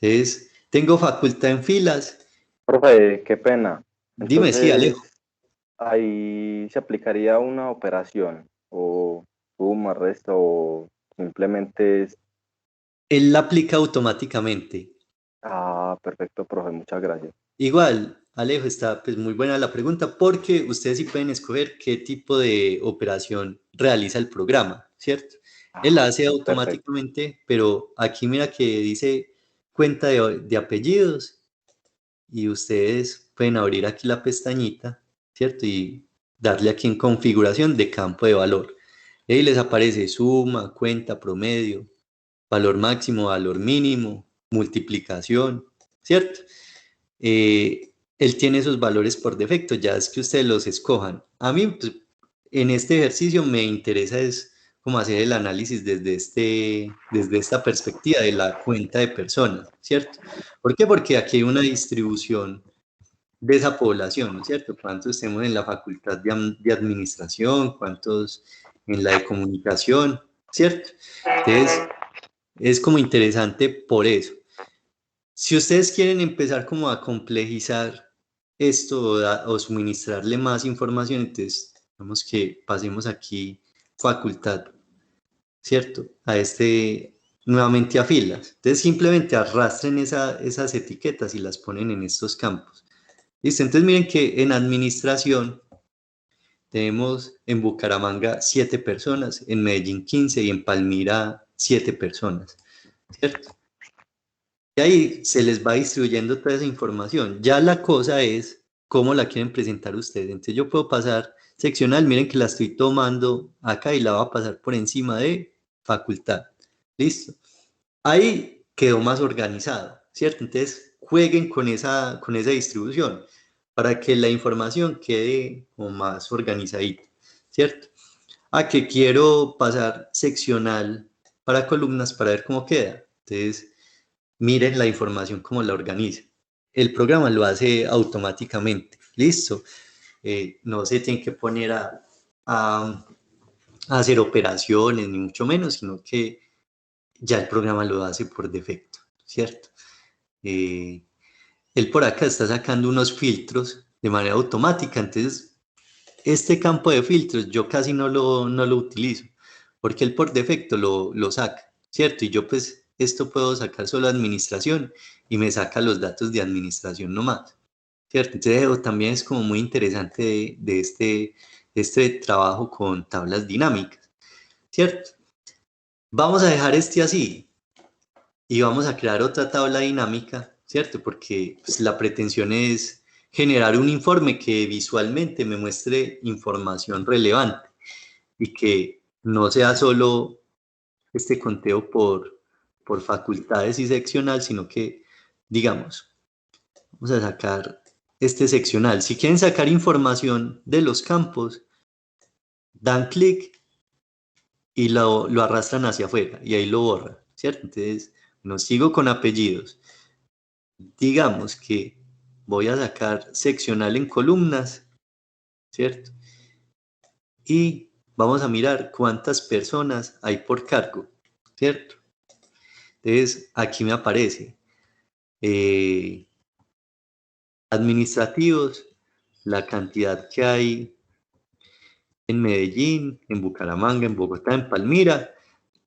Entonces, tengo facultad en filas.
Profe, qué pena.
Dime, sí, Alejo.
Entonces, ahí se aplicaría una operación, o suma, resta, o simplemente es...
Él la aplica automáticamente.
Ah, perfecto, profe, muchas gracias.
Igual, Alejo, está pues muy buena la pregunta porque ustedes sí pueden escoger qué tipo de operación realiza el programa, ¿cierto? Él la
Ah,
hace
perfecto.
automáticamente, pero aquí mira que dice cuenta de apellidos y ustedes pueden abrir aquí la pestañita, ¿cierto? Y darle aquí en configuración de campo de valor. Y ahí les aparece suma, cuenta, promedio, valor máximo, valor mínimo, multiplicación, ¿cierto? Él tiene esos valores por defecto, ya es que ustedes los escojan. A mí, pues, en este ejercicio me interesa es como hacer el análisis desde esta perspectiva de la cuenta de personas, ¿cierto? ¿Por qué? Porque aquí hay una distribución de esa población, ¿no es cierto? ¿Cuántos tenemos en la facultad de administración? ¿Cuántos en la de comunicación? ¿Cierto? Entonces, es como interesante por eso. Si ustedes quieren empezar como a complejizar esto o suministrarle más información, entonces vamos que pasemos aquí facultad, ¿cierto? Nuevamente a filas. Entonces simplemente arrastren esas etiquetas y las ponen en estos campos. Listo, entonces miren que en administración tenemos en Bucaramanga 7 personas, en Medellín 15 y en Palmira 7 personas, ¿cierto? Y ahí se les va distribuyendo toda esa información. Ya la cosa es cómo la quieren presentar ustedes. Entonces yo puedo pasar seccional, miren que la estoy tomando acá y la voy a pasar por encima de facultad. ¿Listo? Ahí quedó más organizado, ¿cierto? Entonces jueguen con esa distribución para que la información quede como más organizadita, ¿cierto? A que quiero pasar seccional para columnas para ver cómo queda. Entonces miren la información cómo la organiza. El programa lo hace automáticamente. Listo. No se tienen que poner a hacer operaciones, ni mucho menos, sino que ya el programa lo hace por defecto, ¿cierto? Eh, Él por acá está sacando unos filtros de manera automática, entonces este campo de filtros yo casi no lo utilizo, porque él por defecto lo saca, ¿cierto? Y yo pues esto puedo sacar solo administración y me saca los datos de administración nomás, ¿cierto? Entonces también es como muy interesante de este trabajo con tablas dinámicas, ¿cierto? Vamos a dejar este así y vamos a crear otra tabla dinámica, ¿cierto? Porque pues, la pretensión es generar un informe que visualmente me muestre información relevante y que no sea solo este conteo por facultades y seccional, sino que, digamos, vamos a sacar este seccional. Si quieren sacar información de los campos, dan clic y lo arrastran hacia afuera y ahí lo borran, ¿cierto? Entonces, no sigo con apellidos. Digamos que voy a sacar seccional en columnas ¿cierto? Y vamos a mirar cuántas personas hay por cargo, ¿cierto? Entonces, aquí me aparece administrativos, la cantidad que hay en Medellín, en Bucaramanga, en Bogotá, en Palmira,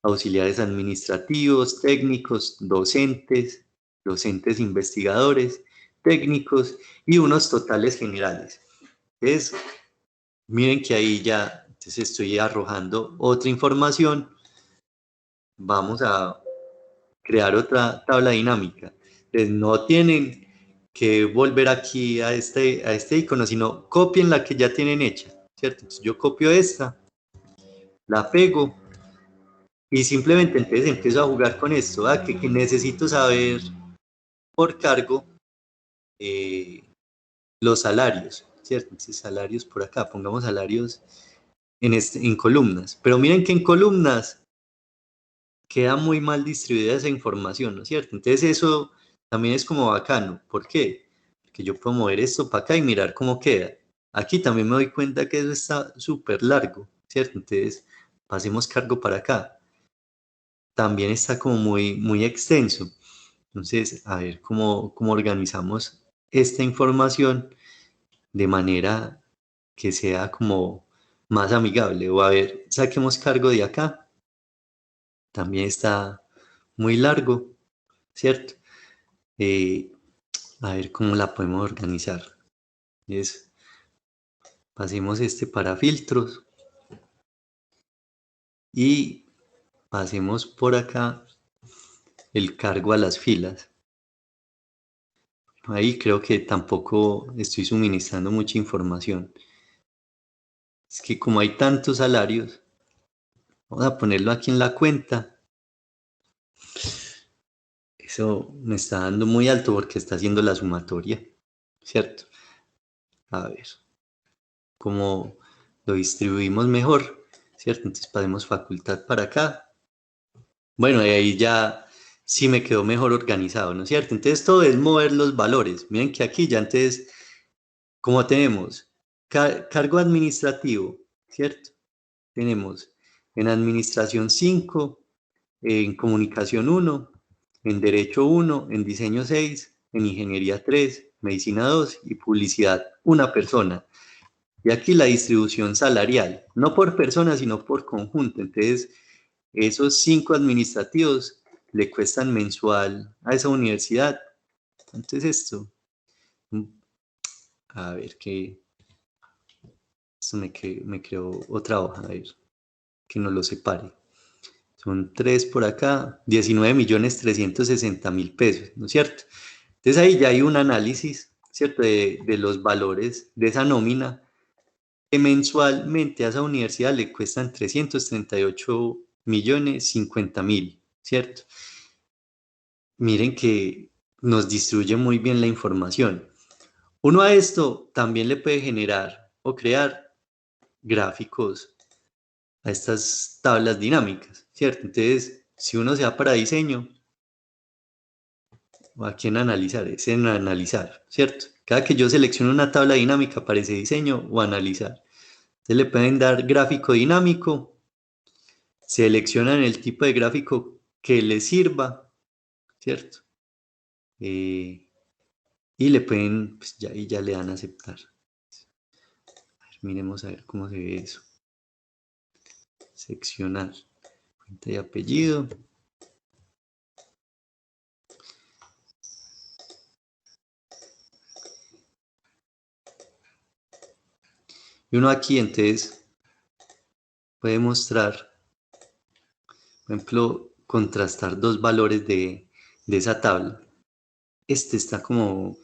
auxiliares administrativos, técnicos, docentes, docentes investigadores, técnicos y unos totales generales. Entonces, miren que ahí ya entonces estoy arrojando otra información. Vamos a crear otra tabla dinámica. Entonces, no tienen que volver aquí a este icono, sino copien la que ya tienen hecha, ¿cierto? Entonces, yo copio esta, la pego y simplemente entonces empiezo a jugar con esto, que necesito saber por cargo los salarios, ¿cierto? Entonces, salarios por acá, pongamos salarios en columnas, pero miren que en columnas queda muy mal distribuida esa información, ¿no es cierto? Entonces eso también es como bacano. ¿Por qué? Porque yo puedo mover esto para acá y mirar cómo queda. Aquí también me doy cuenta que eso está súper largo, ¿cierto? Entonces pasemos cargo para acá. También está como muy extenso. Entonces, a ver cómo organizamos esta información de manera que sea como más amigable. O a ver, saquemos cargo de acá. También está muy largo, ¿cierto? A ver cómo la podemos organizar. Pasemos este para filtros y pasemos por acá el cargo a las filas. Ahí creo que tampoco estoy suministrando mucha información. Es que como hay tantos salarios, vamos a ponerlo aquí en la cuenta. Eso me está dando muy alto porque está haciendo la sumatoria, ¿cierto? A ver cómo lo distribuimos mejor, ¿cierto? Entonces pasemos facultad para acá. Bueno, y ahí ya sí me quedó mejor organizado, ¿no es cierto? Entonces todo es mover los valores. Miren que aquí ya antes, como tenemos cargo administrativo, ¿cierto? Tenemos en administración 5, en comunicación 1, en derecho 1, en diseño 6, en ingeniería 3, medicina 2 y publicidad 1 persona. Y aquí la distribución salarial, no por persona, sino por conjunto. Entonces, esos 5 administrativos le cuestan mensual a esa universidad. Entonces, esto, a ver, esto me creó otra hoja, a ver, que nos lo separe. Son 3 por acá, 19.360.000 pesos, ¿no es cierto? Entonces ahí ya hay un análisis, ¿cierto? De los valores de esa nómina que mensualmente a esa universidad le cuestan 338.050.000, ¿cierto? Miren que nos distribuye muy bien la información. Uno a esto también le puede generar o crear gráficos a estas tablas dinámicas, ¿cierto? Entonces, si uno se va para diseño, ¿o a quién analizar? Es en analizar, ¿cierto? Cada que yo selecciono una tabla dinámica aparece diseño o analizar. Entonces le pueden dar gráfico dinámico, seleccionan el tipo de gráfico que les sirva, ¿cierto? Y le pueden, pues ya le dan a aceptar. A ver, miremos a ver cómo se ve eso. Seccionar, cuenta y apellido. Y uno aquí entonces puede mostrar, por ejemplo, contrastar dos valores de esa tabla. Este está como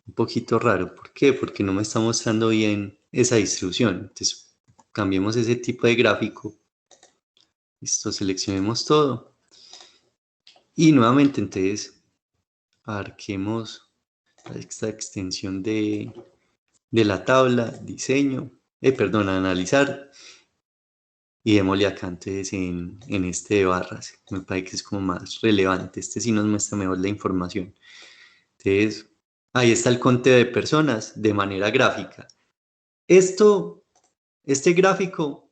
un poquito raro. ¿Por qué? Porque no me está mostrando bien esa distribución. Entonces, cambiemos ese tipo de gráfico. Listo, seleccionemos todo. Y nuevamente, entonces, marquemos esta extensión de la tabla, diseño, perdón, analizar. Y démosle acá entonces en este de barras. Me parece que es como más relevante. Este sí nos muestra mejor la información. Entonces, ahí está el conteo de personas de manera gráfica. Este gráfico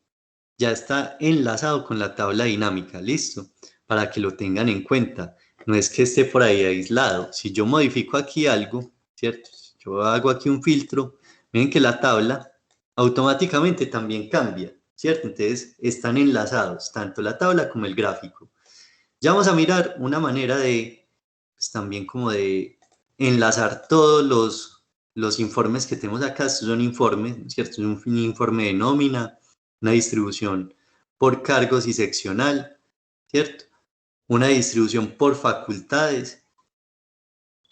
ya está enlazado con la tabla dinámica, listo, para que lo tengan en cuenta. No es que esté por ahí aislado. Si yo modifico aquí algo, ¿cierto? Si yo hago aquí un filtro, miren que la tabla automáticamente también cambia, ¿cierto? Entonces están enlazados, tanto la tabla como el gráfico. Ya vamos a mirar una manera de, pues también como de enlazar todos los informes que tenemos acá. Estos son informes, ¿cierto? Es un informe de nómina, una distribución por cargos y seccional, ¿cierto? Una distribución por facultades.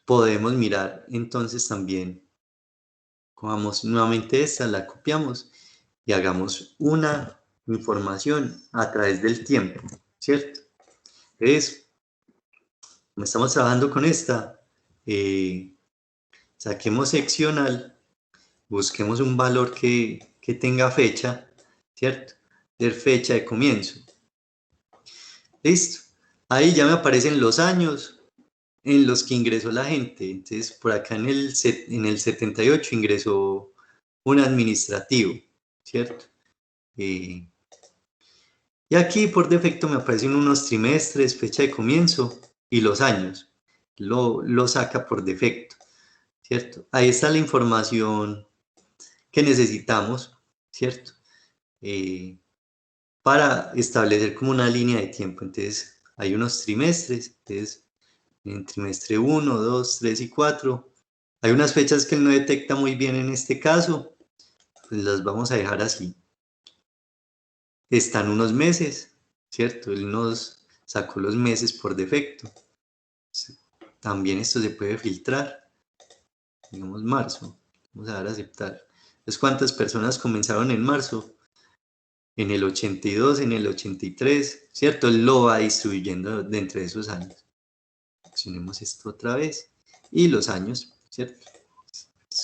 Podemos mirar entonces también, cojamos nuevamente esta, la copiamos y hagamos una información a través del tiempo, ¿cierto? Entonces, como estamos trabajando con esta, saquemos seccional, busquemos un valor que tenga fecha, ¿cierto? De fecha de comienzo. Listo. Ahí ya me aparecen los años en los que ingresó la gente. Entonces, por acá en el 78 ingresó un administrativo, ¿cierto? Y aquí por defecto me aparecen unos trimestres, fecha de comienzo y los años. Lo saca por defecto, ¿cierto? Ahí está la información que necesitamos, ¿cierto? Para establecer como una línea de tiempo. Entonces, hay unos trimestres, entonces, en trimestre 1, 2, 3 y 4. Hay unas fechas que él no detecta muy bien en este caso, pues las vamos a dejar así. Están unos meses, ¿cierto? Él nos sacó los meses por defecto. También esto se puede filtrar. Digamos marzo. Vamos a dar a aceptar. Entonces, ¿cuántas personas comenzaron en marzo? En el 82, en el 83, ¿cierto? Él lo va distribuyendo de entre esos años. Accionemos esto otra vez. Y los años, ¿cierto?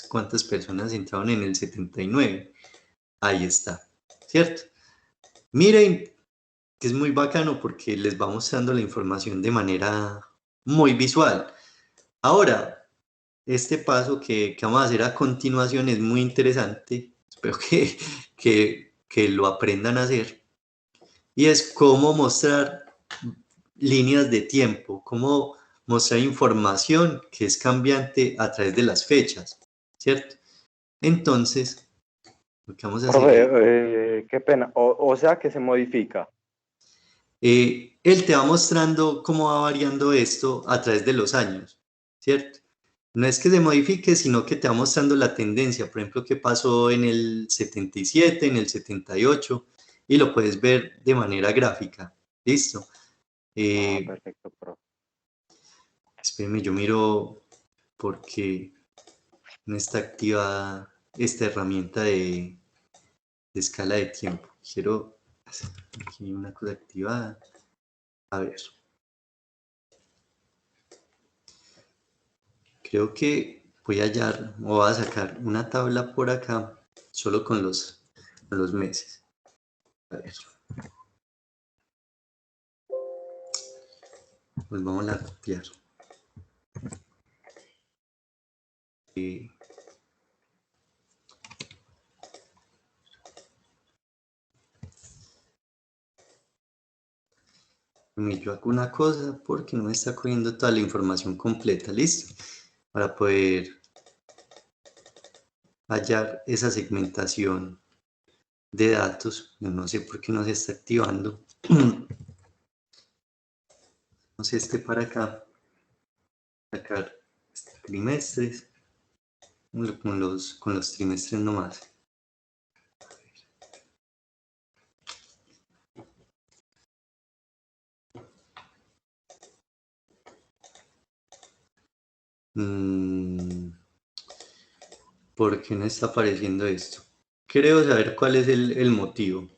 ¿Cuántas personas entraron en el 79? Ahí está, ¿cierto? Miren que es muy bacano porque les va mostrando la información de manera muy visual. Ahora, este paso que vamos a hacer a continuación es muy interesante. Espero que lo aprendan a hacer. Y es cómo mostrar líneas de tiempo, cómo mostrar información que es cambiante a través de las fechas, ¿cierto? Entonces, lo que vamos a hacer es...
Profe, qué pena. O sea que se modifica.
Él te va mostrando cómo va variando esto a través de los años, ¿cierto? No es que se modifique, sino que te va mostrando la tendencia, por ejemplo, qué pasó en el 77, en el 78, y lo puedes ver de manera gráfica, ¿listo?
Perfecto, profe.
Espérenme, yo miro porque no está activada esta herramienta de escala de tiempo. Quiero hacer aquí una cosa activada. A ver. Creo que voy a hallar o voy a sacar una tabla por acá solo con los meses. A ver. Pues vamos a copiar. Yo hago una cosa porque no me está cogiendo toda la información completa, ¿listo? Para poder hallar esa segmentación de datos. Yo no sé por qué no se está activando. No sé, para acá. Sacar trimestres. Con los trimestres nomás. ¿Por qué no está apareciendo esto? Creo saber cuál es el motivo.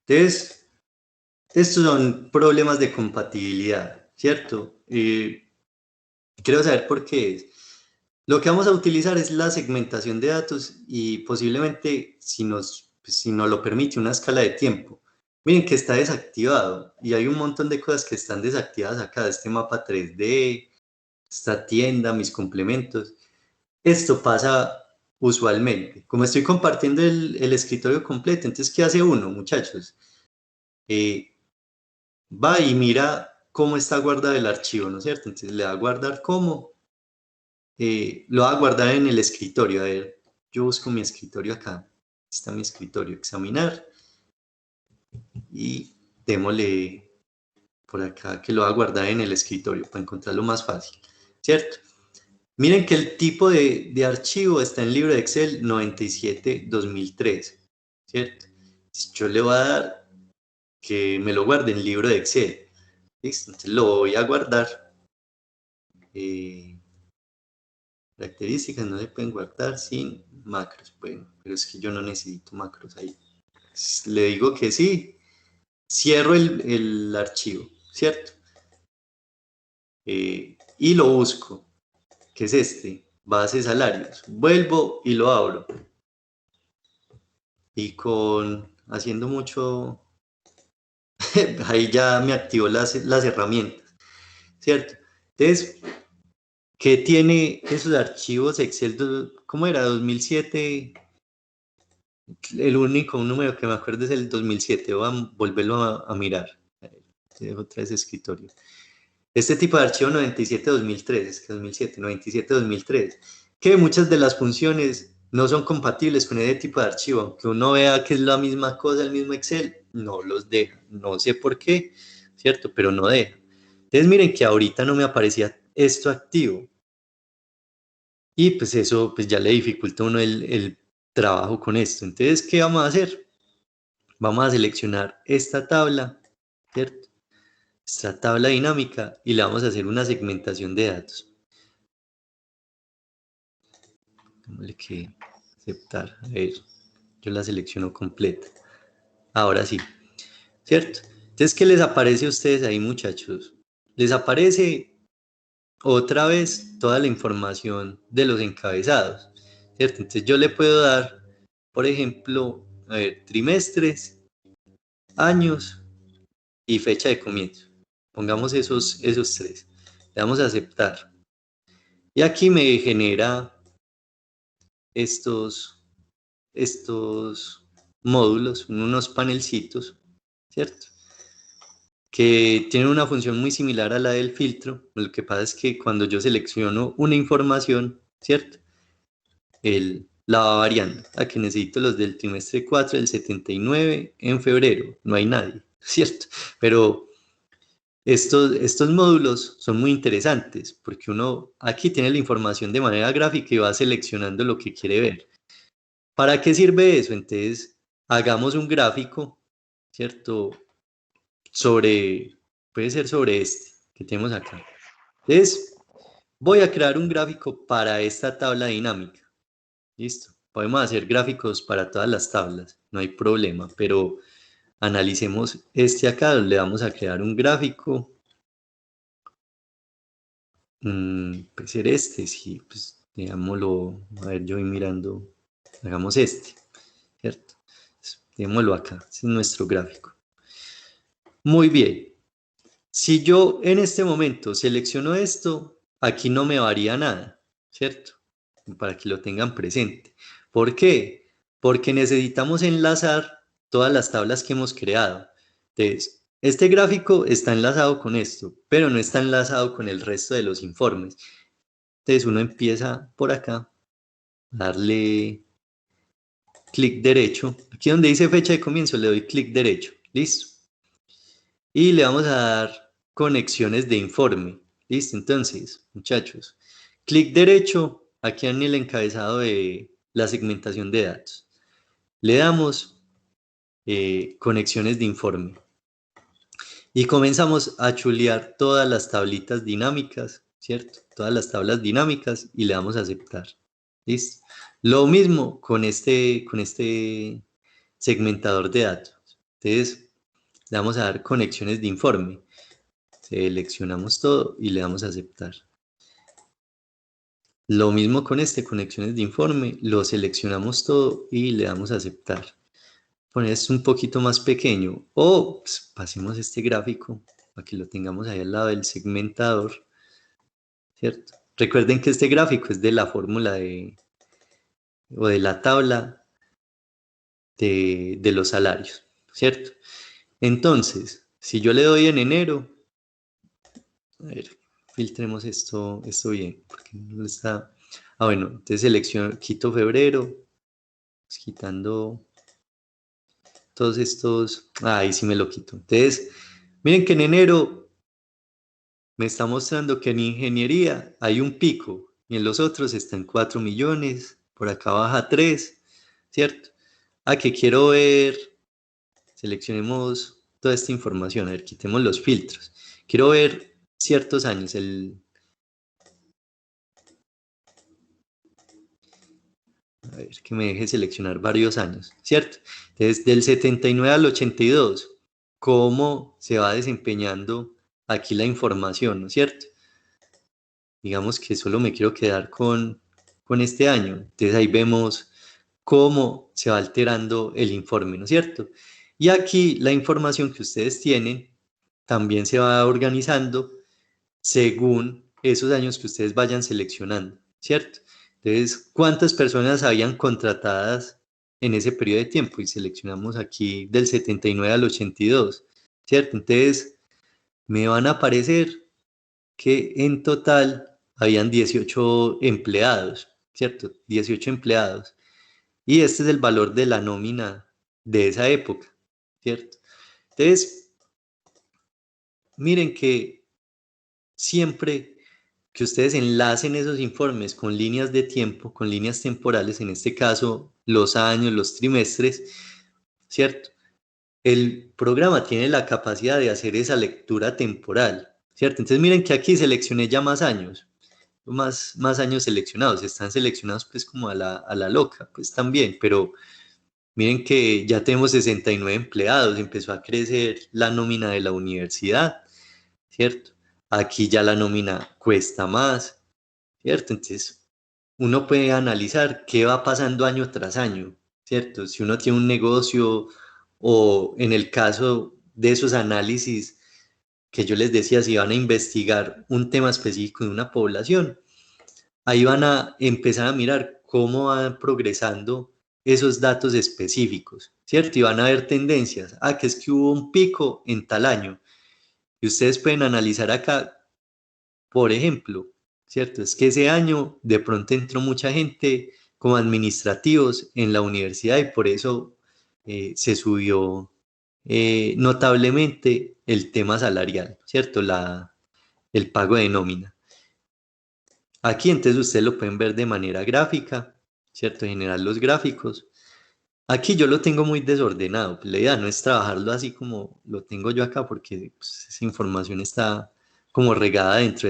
Entonces, estos son problemas de compatibilidad, ¿cierto? Creo saber por qué es. Lo que vamos a utilizar es la segmentación de datos y posiblemente, si nos lo permite, una escala de tiempo. Miren que está desactivado y hay un montón de cosas que están desactivadas acá. Este mapa 3D, esta tienda, mis complementos. Esto pasa usualmente. Como estoy compartiendo el escritorio completo, entonces, ¿qué hace uno, muchachos? Va y mira cómo está guardado el archivo, ¿no es cierto? Entonces le va a guardar cómo. Lo va a guardar en el escritorio. A ver, yo busco mi escritorio acá. Está mi escritorio, examinar. Y démosle por acá que lo va a guardar en el escritorio para encontrarlo más fácil, ¿cierto? Miren que el tipo de archivo está en libro de Excel 97-2003, ¿cierto? Yo le voy a dar que me lo guarde en libro de Excel. ¿Listo? Entonces lo voy a guardar. Características no se pueden guardar sin macros. Bueno, pero es que yo no necesito macros ahí. Le digo que sí. Cierro el archivo, ¿cierto? Y lo busco, que es este, base salarios. Vuelvo y lo abro. Y haciendo mucho, ahí ya me activó las herramientas, ¿cierto? Entonces, ¿qué tiene esos archivos Excel? ¿Cómo era? 2007. El único número que me acuerdo es el 2007. Voy a volverlo a mirar. Otra vez escritorio. Este tipo de archivo 97-2003, es que 2007, 97-2003, que muchas de las funciones no son compatibles con ese tipo de archivo. Aunque uno vea que es la misma cosa, el mismo Excel, no los deja. No sé por qué, ¿cierto? Pero no deja. Entonces miren que ahorita no me aparecía esto activo. Y pues eso pues ya le dificulta a uno el trabajo con esto. Entonces, ¿qué vamos a hacer? Vamos a seleccionar esta tabla, ¿cierto? Esta tabla dinámica y le vamos a hacer una segmentación de datos. Démosle que aceptar. A ver, yo la selecciono completa. Ahora sí, ¿cierto? Entonces, ¿qué les aparece a ustedes ahí, muchachos? Les aparece otra vez toda la información de los encabezados, ¿cierto? Entonces, yo le puedo dar, por ejemplo, a ver, trimestres, años y fecha de comienzo. Pongamos esos tres. Le damos a aceptar. Y aquí me genera estos módulos, unos panelcitos, ¿cierto? Que tienen una función muy similar a la del filtro. Lo que pasa es que cuando yo selecciono una información, ¿cierto? Él la va variando. Aquí necesito los del trimestre 4 del 79 en febrero. No hay nadie, ¿cierto? Pero estos módulos son muy interesantes porque uno aquí tiene la información de manera gráfica y va seleccionando lo que quiere ver. ¿Para qué sirve eso? Entonces, hagamos un gráfico, ¿cierto? Puede ser sobre este que tenemos acá. Entonces, voy a crear un gráfico para esta tabla dinámica. Listo. Podemos hacer gráficos para todas las tablas, no hay problema, pero analicemos este acá, le vamos a crear un gráfico. Puede ser este, sí, pues digámoslo, a ver, yo voy mirando, hagamos este, ¿cierto? Démoslo acá, este es nuestro gráfico. Muy bien, si yo en este momento selecciono esto, aquí no me varía nada, ¿cierto? Para que lo tengan presente. ¿Por qué? Porque necesitamos enlazar todas las tablas que hemos creado. Entonces, este gráfico está enlazado con esto, pero no está enlazado con el resto de los informes. Entonces uno empieza por acá, darle clic derecho. Aquí donde dice fecha de comienzo le doy clic derecho. Listo. Y le vamos a dar conexiones de informe. Listo. Entonces, muchachos, clic derecho aquí en el encabezado de la segmentación de datos. Le damos conexiones de informe. Y comenzamos a chulear todas las tablitas dinámicas, ¿cierto? Todas las tablas dinámicas y le damos a aceptar. ¿Listo? Lo mismo con este segmentador de datos. Entonces, le vamos a dar conexiones de informe. Seleccionamos todo y le damos a aceptar. Lo mismo con conexiones de informe, lo seleccionamos todo y le damos a aceptar. Poner esto un poquito más pequeño o pues, pasemos este gráfico para que lo tengamos ahí al lado del segmentador, ¿cierto? Recuerden que este gráfico es de la fórmula o de la tabla de los salarios, ¿cierto? Entonces, si yo le doy en enero, a ver, filtremos esto bien, porque no está... Ah, bueno, entonces selecciono, quito febrero, pues quitando todos estos... ahí sí me lo quito. Entonces, miren que en enero me está mostrando que en ingeniería hay un pico y en los otros están 4 millones, por acá baja 3, ¿cierto? Ah, que quiero ver, seleccionemos toda esta información, a ver, quitemos los filtros. Quiero ver ciertos años, a ver, que me deje seleccionar varios años, ¿cierto? Entonces, del 79 al 82, ¿cómo se va desempeñando aquí la información, ¿no es cierto? Digamos que solo me quiero quedar con este año. Entonces ahí vemos cómo se va alterando el informe, ¿no es cierto? Y aquí la información que ustedes tienen también se va organizando según esos años que ustedes vayan seleccionando, ¿cierto? Entonces, ¿cuántas personas habían contratadas en ese periodo de tiempo? Y seleccionamos aquí del 79 al 82, ¿cierto? Entonces, me van a aparecer que en total habían 18 empleados, ¿cierto? 18 empleados. Y este es el valor de la nómina de esa época, ¿cierto? Entonces, miren que siempre que ustedes enlacen esos informes con líneas de tiempo, con líneas temporales, en este caso los años, los trimestres, ¿cierto? El programa tiene la capacidad de hacer esa lectura temporal, ¿cierto? Entonces miren que aquí seleccioné ya más años, más años seleccionados, están seleccionados pues como a la loca, pues también, pero miren que ya tenemos 69 empleados, empezó a crecer la nómina de la universidad, ¿cierto? Aquí ya la nómina cuesta más, ¿cierto? Entonces, uno puede analizar qué va pasando año tras año, ¿cierto? Si uno tiene un negocio o en el caso de esos análisis que yo les decía, si van a investigar un tema específico de una población, ahí van a empezar a mirar cómo van progresando esos datos específicos, ¿cierto? Y van a ver tendencias. Ah, que es que hubo un pico en tal año. Y ustedes pueden analizar acá, por ejemplo, ¿cierto? Es que ese año de pronto entró mucha gente como administrativos en la universidad y por eso se subió notablemente el tema salarial, ¿cierto? El pago de nómina. Aquí entonces ustedes lo pueden ver de manera gráfica, ¿cierto? Generar los gráficos. Aquí yo lo tengo muy desordenado. La idea no es trabajarlo así como lo tengo yo acá porque pues, esa información está como regada dentro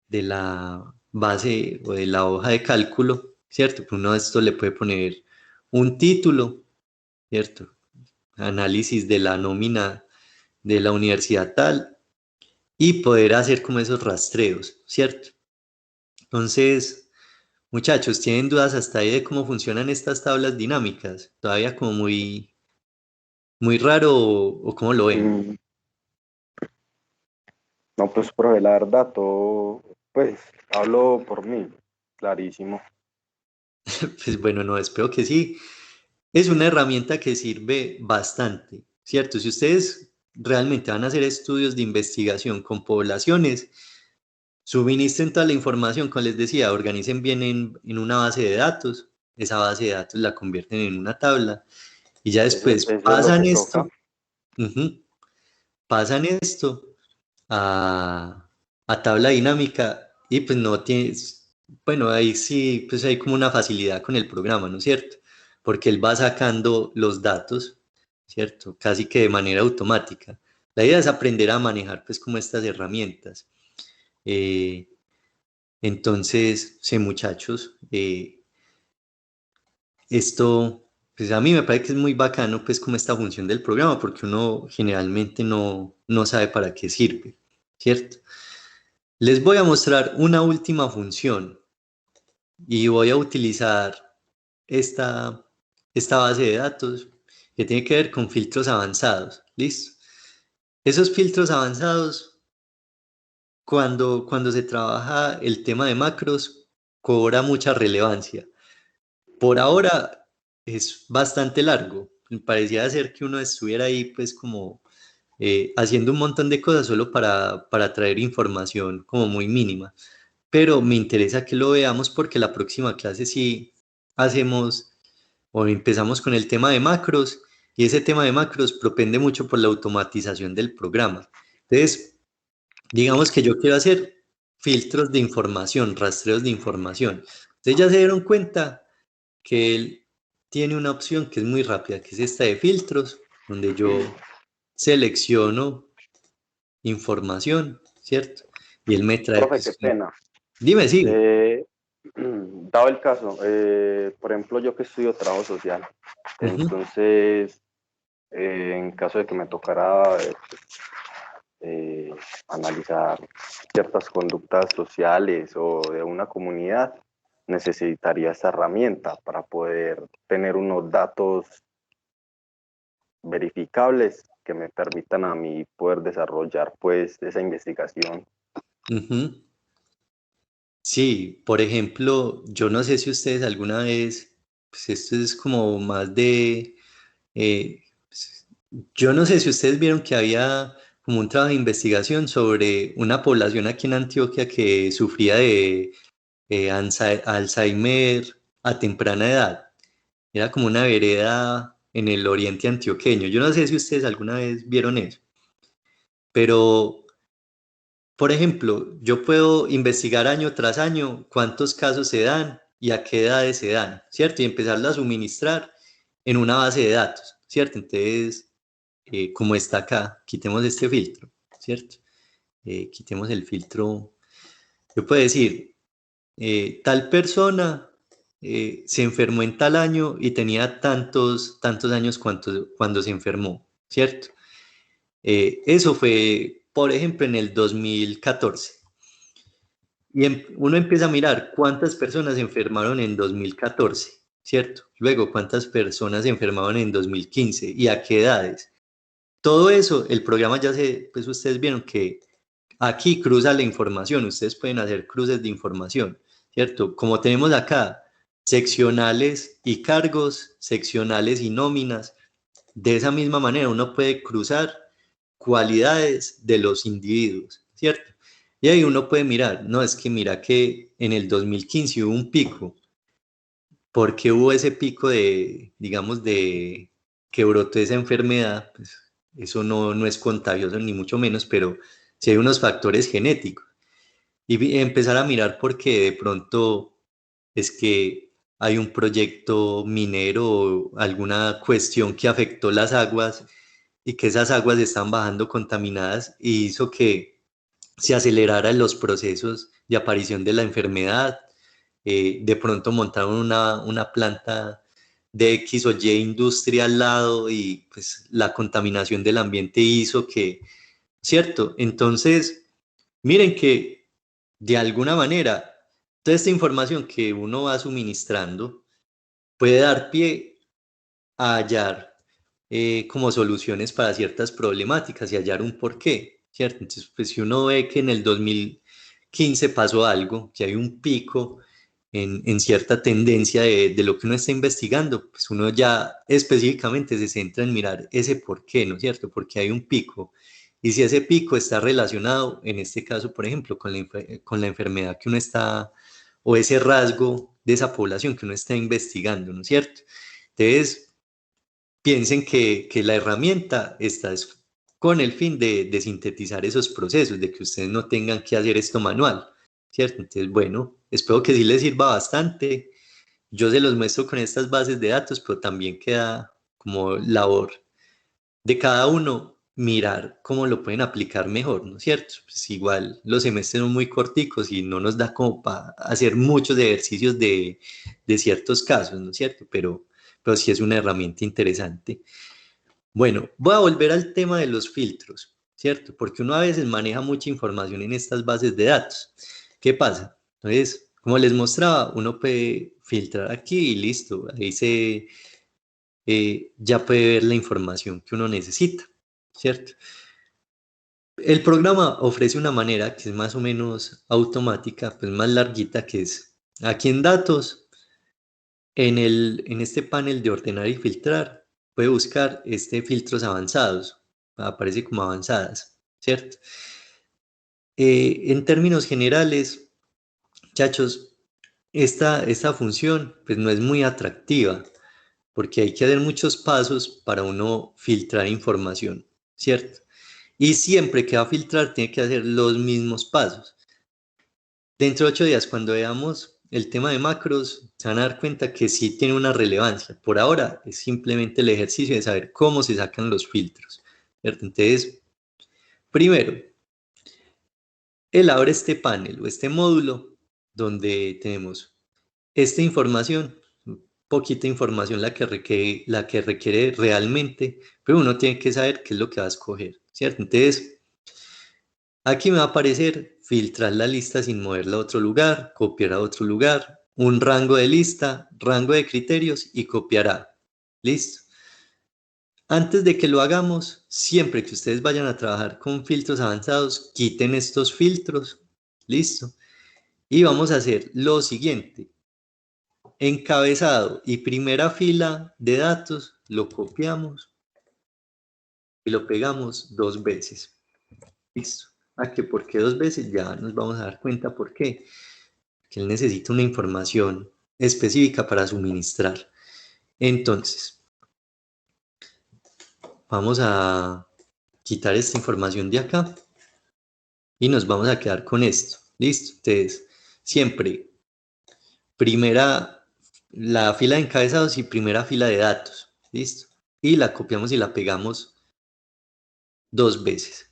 de la base o de la hoja de cálculo, ¿cierto? Que uno de estos le puede poner un título, ¿cierto? Análisis de la nómina de la universidad tal y poder hacer como esos rastreos, ¿cierto? Entonces, muchachos, ¿tienen dudas hasta ahí de cómo funcionan estas tablas dinámicas? Todavía como muy raro o cómo lo ven.
Mm, No, pues, profe, la verdad, todo, pues, hablo por mí, clarísimo.
Pues bueno, no, espero que sí. Es una herramienta que sirve bastante, ¿cierto? Si ustedes realmente van a hacer estudios de investigación con poblaciones, suministren toda la información, como les decía, organicen bien en una base de datos, esa base de datos la convierten en una tabla y ya después
Eso es lo
pasan
que
esto,
toca.
ujú, pasan esto a tabla dinámica y pues no tienes, bueno, ahí sí, pues hay como una facilidad con el programa, ¿no es cierto? Porque él va sacando los datos, ¿cierto? Casi que de manera automática. La idea es aprender a manejar pues como estas herramientas. Eh, entonces, sí, muchachos, esto, pues a mí me parece que es muy bacano pues como esta función del programa porque uno generalmente no sabe para qué sirve, ¿cierto? Les voy a mostrar una última función y voy a utilizar esta, esta base de datos que tiene que ver con filtros avanzados. ¿Listo? Esos filtros avanzados, cuando se trabaja el tema de macros, cobra mucha relevancia. Por ahora es bastante largo. Parecía ser que uno estuviera ahí pues como haciendo un montón de cosas solo para traer información como muy mínima. Pero me interesa que lo veamos porque la próxima clase sí hacemos o empezamos con el tema de macros y ese tema de macros propende mucho por la automatización del programa. Entonces, digamos que yo quiero hacer filtros de información, rastreos de información. Ustedes ya se dieron cuenta que él tiene una opción que es muy rápida, que es esta de filtros, donde yo selecciono información, ¿cierto? Y él me trae,
Profe, qué
pues,
pena.
dime, sí.
Dado el caso, por ejemplo, yo que estudio trabajo social, entonces, en caso de que me tocara analizar ciertas conductas sociales o de una comunidad, necesitaría esta herramienta para poder tener unos datos verificables que me permitan a mí poder desarrollar pues esa investigación.
Ujú. Sí, por ejemplo, yo no sé si ustedes alguna vez, pues esto es como más de, pues, yo no sé si ustedes vieron que había como un trabajo de investigación sobre una población aquí en Antioquia que sufría de Alzheimer a temprana edad. Era como una vereda en el oriente antioqueño. Yo no sé si ustedes alguna vez vieron eso, pero por ejemplo, yo puedo investigar año tras año cuántos casos se dan y a qué edades se dan, ¿cierto? Y empezarlo a suministrar en una base de datos, ¿cierto? Entonces, como está acá, quitemos este filtro, ¿cierto? Quitemos el filtro. Yo puedo decir, tal persona se enfermó en tal año y tenía tantos años cuando se enfermó, ¿cierto? Eso fue, por ejemplo, en el 2014. Y uno empieza a mirar cuántas personas se enfermaron en 2014, ¿cierto? Luego, cuántas personas se enfermaron en 2015 y a qué edades. Todo eso, el programa ya pues ustedes vieron que aquí cruza la información, ustedes pueden hacer cruces de información, ¿cierto? Como tenemos acá seccionales y cargos, seccionales y nóminas, de esa misma manera uno puede cruzar cualidades de los individuos, ¿cierto? Y ahí uno puede mirar, no, es que mira que en el 2015 hubo un pico. ¿Por qué hubo ese pico de, digamos, de que brotó esa enfermedad? Pues eso no es contagioso ni mucho menos, pero sí hay unos factores genéticos. Y empezar a mirar por qué de pronto es que hay un proyecto minero o alguna cuestión que afectó las aguas y que esas aguas están bajando contaminadas y hizo que se aceleraran los procesos de aparición de la enfermedad. De pronto montaron una planta de X o Y industria al lado y pues la contaminación del ambiente hizo que, ¿cierto? Entonces, miren que de alguna manera toda esta información que uno va suministrando puede dar pie a hallar como soluciones para ciertas problemáticas y hallar un porqué, ¿cierto? Entonces, pues si uno ve que en el 2015 pasó algo, que hay un pico en cierta tendencia de lo que uno está investigando, pues uno ya específicamente se centra en mirar ese porqué, ¿no es cierto? Porque hay un pico. Y si ese pico está relacionado, en este caso, por ejemplo, con la enfermedad que uno está, o ese rasgo de esa población que uno está investigando, ¿no es cierto? Entonces, piensen que la herramienta está con el fin de sintetizar esos procesos, de que ustedes no tengan que hacer esto manual, ¿cierto? Entonces, bueno, espero que sí les sirva bastante. Yo se los muestro con estas bases de datos, pero también queda como labor de cada uno mirar cómo lo pueden aplicar mejor, ¿no es cierto? Pues igual los semestres son muy corticos y no nos da como para hacer muchos ejercicios de ciertos casos, ¿no es cierto? Pero sí es una herramienta interesante. Bueno, voy a volver al tema de los filtros, ¿cierto? Porque uno a veces maneja mucha información en estas bases de datos. ¿Qué pasa? Entonces, como les mostraba, uno puede filtrar aquí y listo, ahí ya puede ver la información que uno necesita, ¿cierto? El programa ofrece una manera que es más o menos automática, pues más larguita, que es aquí en datos, En este panel de ordenar y filtrar, puede buscar filtros avanzados, aparece como avanzadas, ¿cierto? En términos generales, muchachos, esta función pues no es muy atractiva porque hay que hacer muchos pasos para uno filtrar información, ¿cierto? Y siempre que va a filtrar tiene que hacer los mismos pasos. Dentro de 8 días, cuando veamos el tema de macros, se van a dar cuenta que sí tiene una relevancia. Por ahora es simplemente el ejercicio de saber cómo se sacan los filtros, ¿cierto? Entonces, primero, él abre este panel o este módulo donde tenemos esta información, poquita información la que requiere realmente, pero uno tiene que saber qué es lo que va a escoger, ¿cierto? Entonces, aquí me va a aparecer filtrar la lista sin moverla a otro lugar, copiar a otro lugar, un rango de lista, rango de criterios y copiará. ¿Listo? Antes de que lo hagamos, siempre que ustedes vayan a trabajar con filtros avanzados, quiten estos filtros. ¿Listo? Y vamos a hacer lo siguiente. Encabezado y primera fila de datos lo copiamos y lo pegamos 2 veces. ¿Listo? ¿A qué? ¿Por qué 2 veces? Ya nos vamos a dar cuenta por qué. Que él necesita una información específica para suministrar. Entonces, vamos a quitar esta información de acá y nos vamos a quedar con esto. ¿Listo? Entonces, siempre la fila de encabezados y primera fila de datos. ¿Listo? Y la copiamos y la pegamos 2 veces.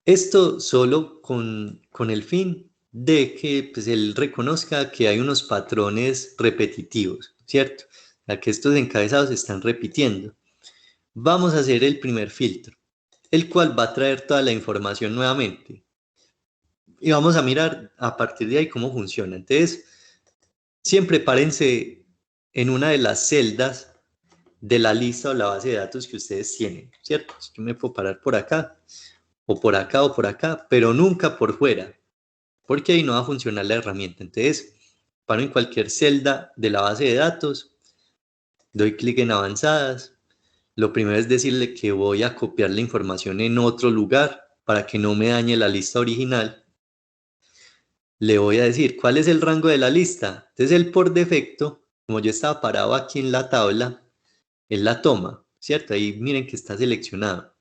Esto solo con el fin de que pues, él reconozca que hay unos patrones repetitivos, ¿cierto? O sea, que estos encabezados se están repitiendo. Vamos a hacer el primer filtro, el cual va a traer toda la información nuevamente. Y vamos a mirar a partir de ahí cómo funciona. Entonces, siempre párense en una de las celdas de la lista o la base de datos que ustedes tienen, ¿cierto? Yo me puedo parar por acá, o por acá, pero nunca por fuera, porque ahí no va a funcionar la herramienta. Entonces, paro en cualquier celda de la base de datos, doy clic en avanzadas. Lo primero es decirle que voy a copiar la información en otro lugar para que no me dañe la lista original. Le voy a decir cuál es el rango de la lista. Entonces, él por defecto, como yo estaba parado aquí en la tabla, él la toma, ¿cierto? Ahí miren que está seleccionado.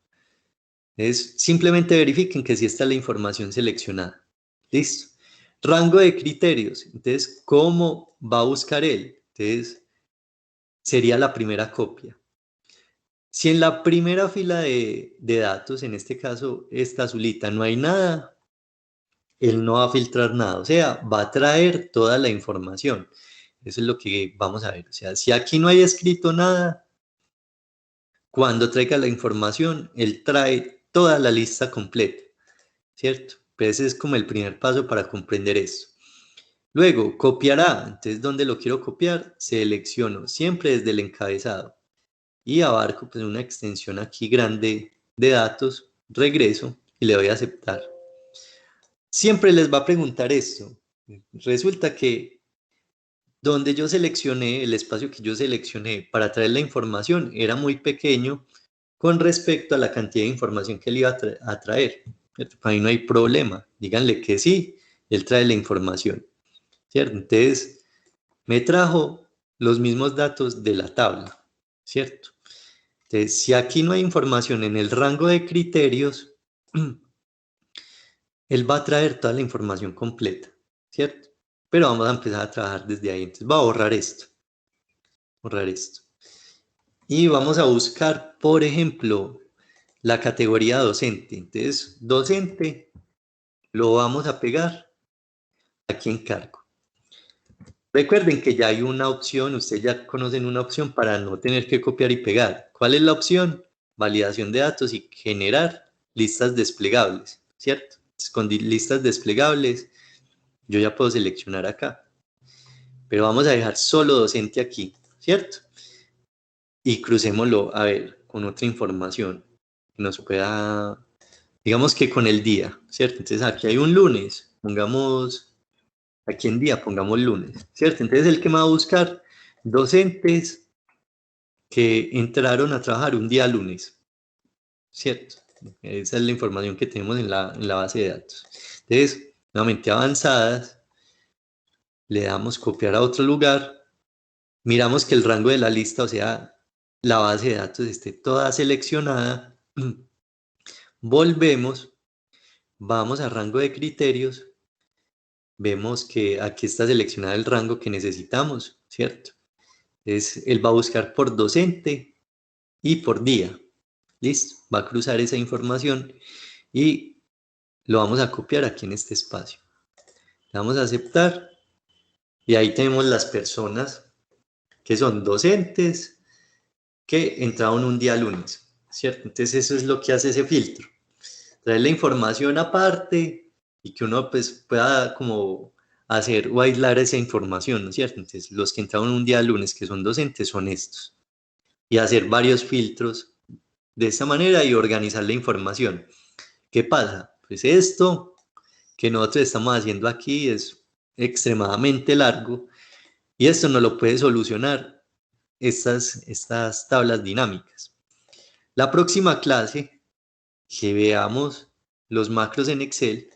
Simplemente verifiquen que sí está la información seleccionada. Listo. Rango de criterios. Entonces, ¿cómo va a buscar él? Entonces, sería la primera copia. Si en la primera fila de datos, en este caso esta azulita, no hay nada, él no va a filtrar nada. O sea, va a traer toda la información. Eso es lo que vamos a ver. O sea, si aquí no hay escrito nada, cuando traiga la información, él trae toda la lista completa, ¿cierto? Pero ese es como el primer paso para comprender esto. Luego, copiará. Entonces, ¿dónde lo quiero copiar? Selecciono siempre desde el encabezado y abarco pues, una extensión aquí grande de datos, regreso y le doy a aceptar. Siempre les va a preguntar esto. Resulta que donde yo seleccioné, el espacio que yo seleccioné para traer la información era muy pequeño con respecto a la cantidad de información que él iba a traer. Ahí no hay problema. Díganle que sí, él trae la información. ¿Cierto? Entonces, me trajo los mismos datos de la tabla, ¿cierto? Entonces, si aquí no hay información en el rango de criterios, él va a traer toda la información completa, ¿cierto? Pero vamos a empezar a trabajar desde ahí. Entonces, va a borrar esto. Borrar esto. Y vamos a buscar, por ejemplo, la categoría docente. Entonces, docente, lo vamos a pegar aquí en cargo. Recuerden que ya hay una opción, ustedes ya conocen una opción para no tener que copiar y pegar. ¿Cuál es la opción? Validación de datos y generar listas desplegables, ¿cierto? Entonces, con listas desplegables, yo ya puedo seleccionar acá. Pero vamos a dejar solo docente aquí, ¿cierto? Y crucémoslo, a ver, con otra información que nos pueda, digamos que con el día, ¿cierto? Entonces aquí hay un lunes, pongamos Aquí en día pongamos lunes, ¿cierto? Entonces el que me va a buscar docentes que entraron a trabajar un día lunes, ¿cierto? Esa es la información que tenemos en la base de datos. Entonces, nuevamente avanzadas, le damos copiar a otro lugar, miramos que el rango de la lista, o sea, la base de datos esté toda seleccionada, volvemos, vamos a rango de criterios, vemos que aquí está seleccionado el rango que necesitamos, ¿cierto? Entonces, él va a buscar por docente y por día. Listo, va a cruzar esa información y lo vamos a copiar aquí en este espacio. Le damos a aceptar y ahí tenemos las personas que son docentes que entraron un día lunes, ¿cierto? Entonces eso es lo que hace ese filtro. Traer la información aparte y que uno pues pueda como hacer o aislar esa información, ¿no es cierto? Entonces los que entraron un día lunes que son docentes son estos. Y hacer varios filtros de esta manera y organizar la información. ¿Qué pasa? Pues esto que nosotros estamos haciendo aquí es extremadamente largo y esto no lo puede solucionar estas tablas dinámicas. La próxima clase que veamos los macros en Excel,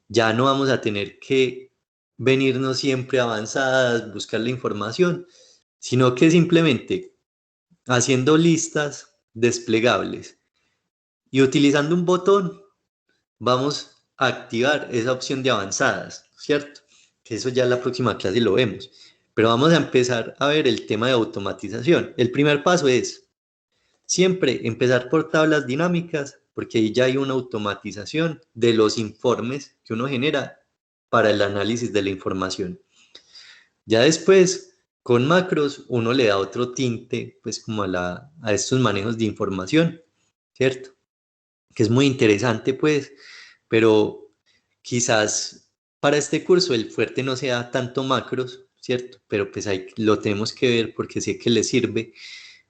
ya no vamos a tener que venirnos siempre avanzadas, buscar la información, sino que simplemente haciendo listas desplegables y utilizando un botón vamos a activar esa opción de avanzadas, ¿cierto? Que eso ya en la próxima clase lo vemos. Pero vamos a empezar a ver el tema de automatización. El primer paso es siempre empezar por tablas dinámicas, porque ahí ya hay una automatización de los informes que uno genera para el análisis de la información. Ya después, con macros, uno le da otro tinte, pues como a estos manejos de información, ¿cierto? Que es muy interesante, pues, pero quizás para este curso el fuerte no sea tanto macros, ¿cierto? Pero pues ahí lo tenemos que ver porque sé que les sirve.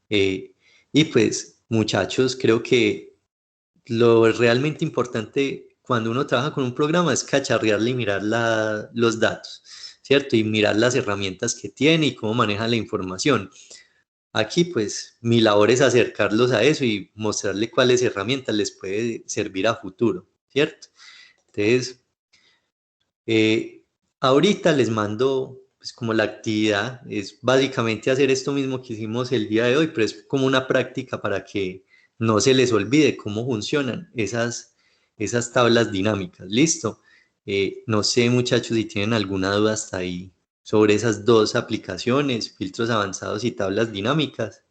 Y pues, muchachos, creo que lo realmente importante cuando uno trabaja con un programa es cacharrearle y mirar los datos, ¿cierto? Y mirar las herramientas que tiene y cómo maneja la información. Aquí, pues, mi labor es acercarlos a eso y mostrarle cuáles herramientas les puede servir a futuro, ¿cierto? Entonces, ahorita les mando, pues, como la actividad, es básicamente hacer esto mismo que hicimos el día de hoy, pero es como una práctica para que no se les olvide cómo funcionan esas tablas dinámicas. ¿Listo? No sé, muchachos, si tienen alguna duda hasta ahí sobre esas dos aplicaciones, filtros avanzados y tablas dinámicas.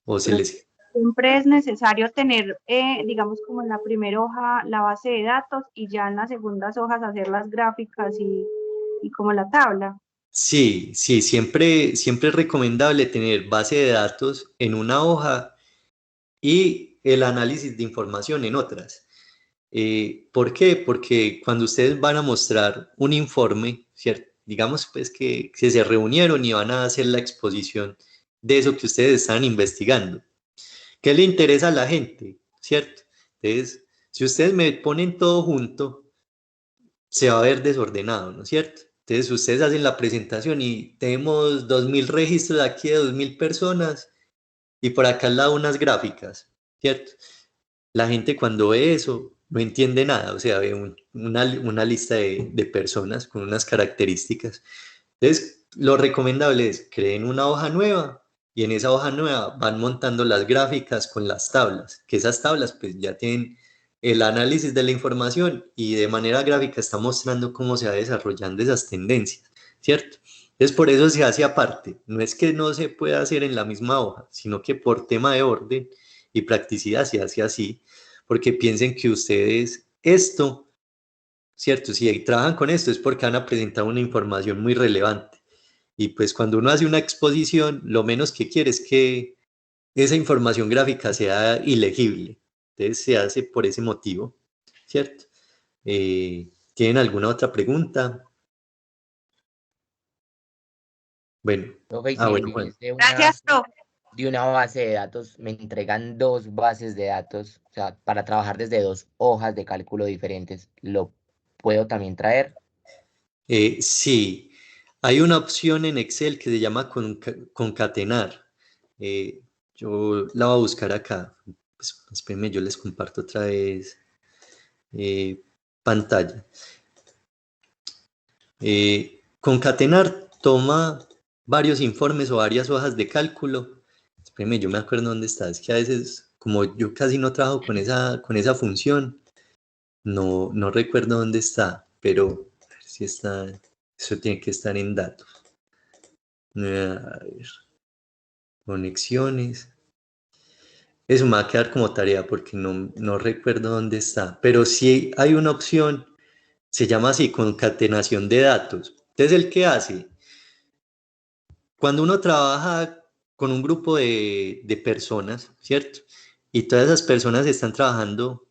O se les...
Siempre es necesario tener, digamos, como en la primera hoja la base de datos y ya en las segundas hojas hacer las gráficas y como la tabla.
Sí, sí, siempre es recomendable tener base de datos en una hoja y el análisis de información en otras. ¿Por qué? Porque cuando ustedes van a mostrar un informe, ¿cierto? Digamos pues que se reunieron y van a hacer la exposición de eso que ustedes están investigando. ¿Qué le interesa a la gente? ¿Cierto? Entonces, si ustedes me ponen todo junto, se va a ver desordenado, ¿no es cierto? Entonces, ustedes hacen la presentación y tenemos 2000 registros aquí de 2000 personas y por acá al lado unas gráficas, ¿cierto? La gente cuando ve eso no entiende nada, o sea, ve una lista de personas con unas características. Entonces, lo recomendable es creen una hoja nueva y en esa hoja nueva van montando las gráficas con las tablas, que esas tablas pues ya tienen el análisis de la información y de manera gráfica está mostrando cómo se va desarrollando esas tendencias, ¿cierto? Entonces, por eso se hace aparte. No es que no se pueda hacer en la misma hoja, sino que por tema de orden y practicidad se hace así, porque piensen que ustedes esto, ¿cierto? Si trabajan con esto es porque van a presentar una información muy relevante. Y pues cuando uno hace una exposición, lo menos que quiere es que esa información gráfica sea ilegible. Entonces se hace por ese motivo, ¿cierto? ¿Tienen alguna otra pregunta? Bueno,
Profe, y
ah,
si
bueno, Juan.
tuviese una,
Gracias, profe.
de una base de datos me entregan dos bases de datos, o sea, para trabajar desde dos hojas de cálculo diferentes, ¿lo puedo también traer?
Sí, hay una opción en Excel que se llama concatenar. Yo la voy a buscar acá. Pues, espérenme, yo les comparto otra vez pantalla. Concatenar toma varios informes o varias hojas de cálculo. Espérenme, yo me acuerdo dónde está. Es que a veces, como yo casi no trabajo con esa función, no recuerdo dónde está, pero a ver si está, eso tiene que estar en datos. A ver, conexiones. Eso me va a quedar como tarea porque no recuerdo dónde está, pero sí hay una opción, se llama así, concatenación de datos. Entonces, ¿el qué hace? Cuando uno trabaja con un grupo de personas, ¿cierto? Y todas esas personas están trabajando,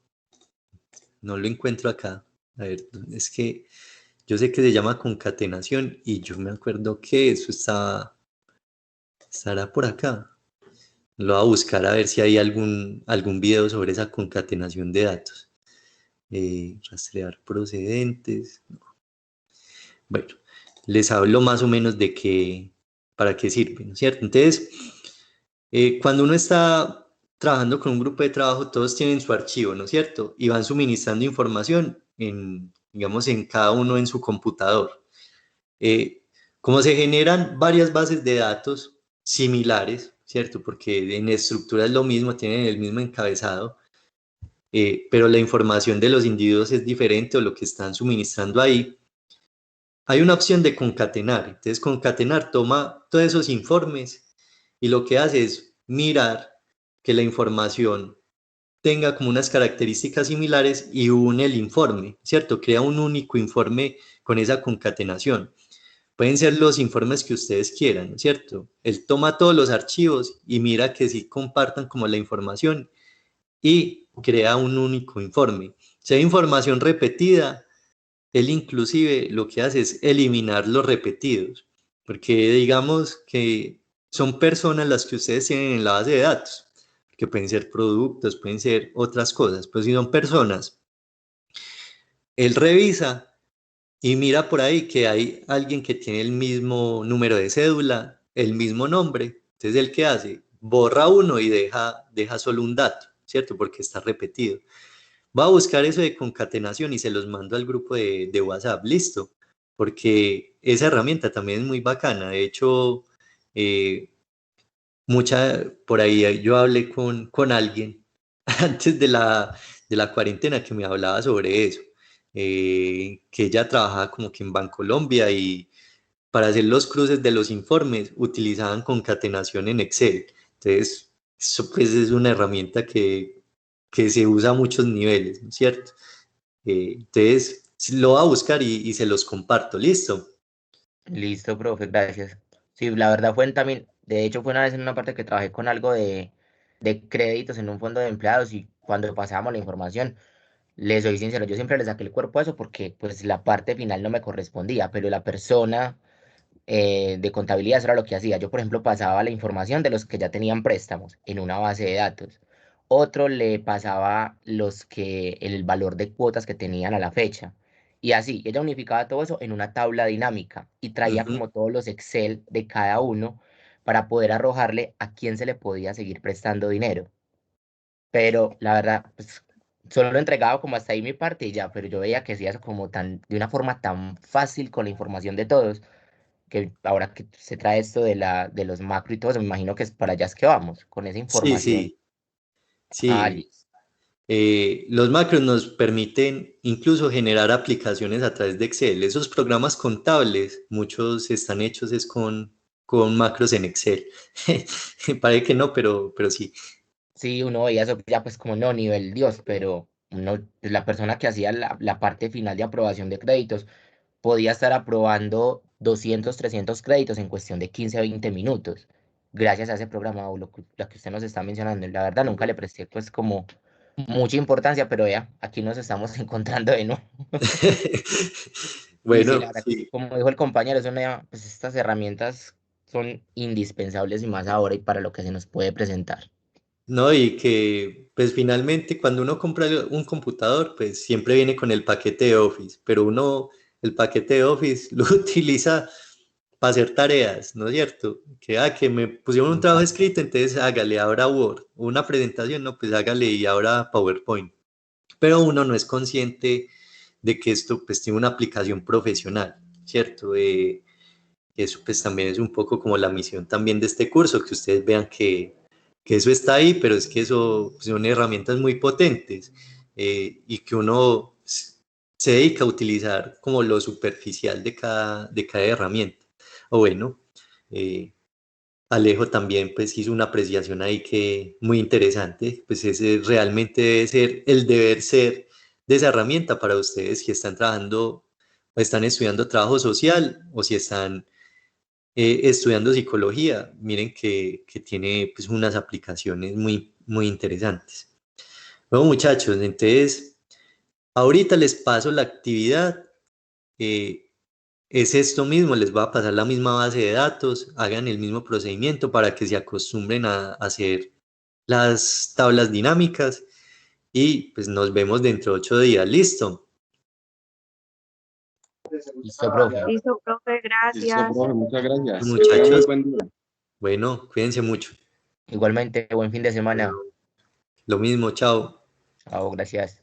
no lo encuentro acá. A ver, es que yo sé que se llama concatenación y yo me acuerdo que eso estará por acá. Lo voy a buscar a ver si hay algún video sobre esa concatenación de datos. Rastrear procedentes. Bueno, les hablo más o menos de para qué sirve, ¿no es cierto? Entonces, cuando uno está trabajando con un grupo de trabajo, todos tienen su archivo, ¿no es cierto? Y van suministrando información digamos, en cada uno en su computador. Como se generan varias bases de datos similares, ¿cierto? Porque en estructura es lo mismo, tienen el mismo encabezado, pero la información de los individuos es diferente o lo que están suministrando ahí. Hay una opción de concatenar. Entonces, concatenar toma todos esos informes y lo que hace es mirar que la información tenga como unas características similares y une el informe, ¿cierto? Crea un único informe con esa concatenación. Pueden ser los informes que ustedes quieran, ¿no es cierto? Él toma todos los archivos y mira que sí compartan como la información y crea un único informe. Si hay información repetida, él inclusive lo que hace es eliminar los repetidos, porque digamos que son personas las que ustedes tienen en la base de datos, que pueden ser productos, pueden ser otras cosas, pues si son personas, él revisa y mira por ahí que hay alguien que tiene el mismo número de cédula, el mismo nombre. Entonces, ¿el qué hace? Borra uno y deja solo un dato, ¿cierto? Porque está repetido. Va a buscar eso de concatenación y se los mando al grupo de WhatsApp, listo. Porque esa herramienta también es muy bacana. De hecho, eh, por ahí yo hablé con alguien antes de la cuarentena que me hablaba sobre eso, que ella trabajaba como que en Bancolombia y para hacer los cruces de los informes utilizaban concatenación en Excel. Entonces, eso pues es una herramienta que se usa a muchos niveles, ¿no es cierto? Entonces, sí, lo voy a buscar y se los comparto, ¿listo?
Listo, profe, gracias. Sí, la verdad fue también, de hecho fue una vez en una parte que trabajé con algo de créditos en un fondo de empleados y cuando pasábamos la información, les soy sincero, yo siempre le saqué el cuerpo a eso porque pues la parte final no me correspondía, pero la persona de contabilidad eso era lo que hacía. Yo, por ejemplo, pasaba la información de los que ya tenían préstamos en una base de datos. Otro le pasaba el valor de cuotas que tenían a la fecha. Y así, ella unificaba todo eso en una tabla dinámica y traía
Ujú.
como todos los Excel de cada uno para poder arrojarle a quién se le podía seguir prestando dinero. Pero la verdad, pues solo lo entregaba como hasta ahí mi parte y ya, pero yo veía que hacía eso como de una forma tan fácil con la información de todos que ahora que se trae esto de los macro y todo eso, me imagino que es para allá es que vamos, con esa
Sí,
información.
sí,
Ah,
sí.
listo.
Los macros nos permiten incluso generar aplicaciones a través de Excel. Esos programas contables, muchos están hechos es con macros en Excel. Parece que no, pero sí.
Sí, uno veía eso ya pues como no, nivel Dios, pero uno, pues, la persona que hacía la parte final de aprobación de créditos podía estar aprobando 200 300 créditos en cuestión de 15 a 20 minutos, gracias a ese programa o lo que usted nos está mencionando. La verdad nunca le presté pues como mucha importancia, pero ya, aquí nos estamos encontrando de nuevo. Y sí,
Bueno,
la verdad,
sí.
como dijo el compañero, pues estas herramientas son indispensables y más ahora y para lo que se nos puede presentar.
No, y que pues finalmente cuando uno compra un computador, pues siempre viene con el paquete de Office, pero uno el paquete de Office lo utiliza para hacer tareas, ¿no es cierto? Que me pusieron un trabajo escrito, entonces hágale ahora Word, una presentación, no, pues hágale y ahora PowerPoint. Pero uno no es consciente de que esto pues tiene una aplicación profesional, ¿cierto? Eso pues también es un poco como la misión también de este curso, que ustedes vean que eso está ahí, pero es que eso pues, son herramientas muy potentes y que uno se dedica a utilizar como lo superficial de cada herramienta. O bueno, eh, Alejo también pues hizo una apreciación ahí que muy interesante, pues ese realmente debe ser el deber ser de esa herramienta para ustedes si están trabajando o están estudiando trabajo social o si están estudiando psicología. Miren que tiene pues unas aplicaciones muy, muy interesantes. Bueno muchachos, entonces ahorita les paso la actividad. eh, es esto mismo, les va a pasar la misma base de datos, hagan el mismo procedimiento para que se acostumbren a hacer las tablas dinámicas y pues nos vemos dentro de 8 días. ¿Listo?
Listo, profe.
Listo, profe,
Listo,
gracias.
profe, muchas gracias.
Muchachos.
Tengan muy buen día.
Bueno, cuídense mucho.
Igualmente, buen fin de semana.
Lo mismo, chao.
Chao, gracias.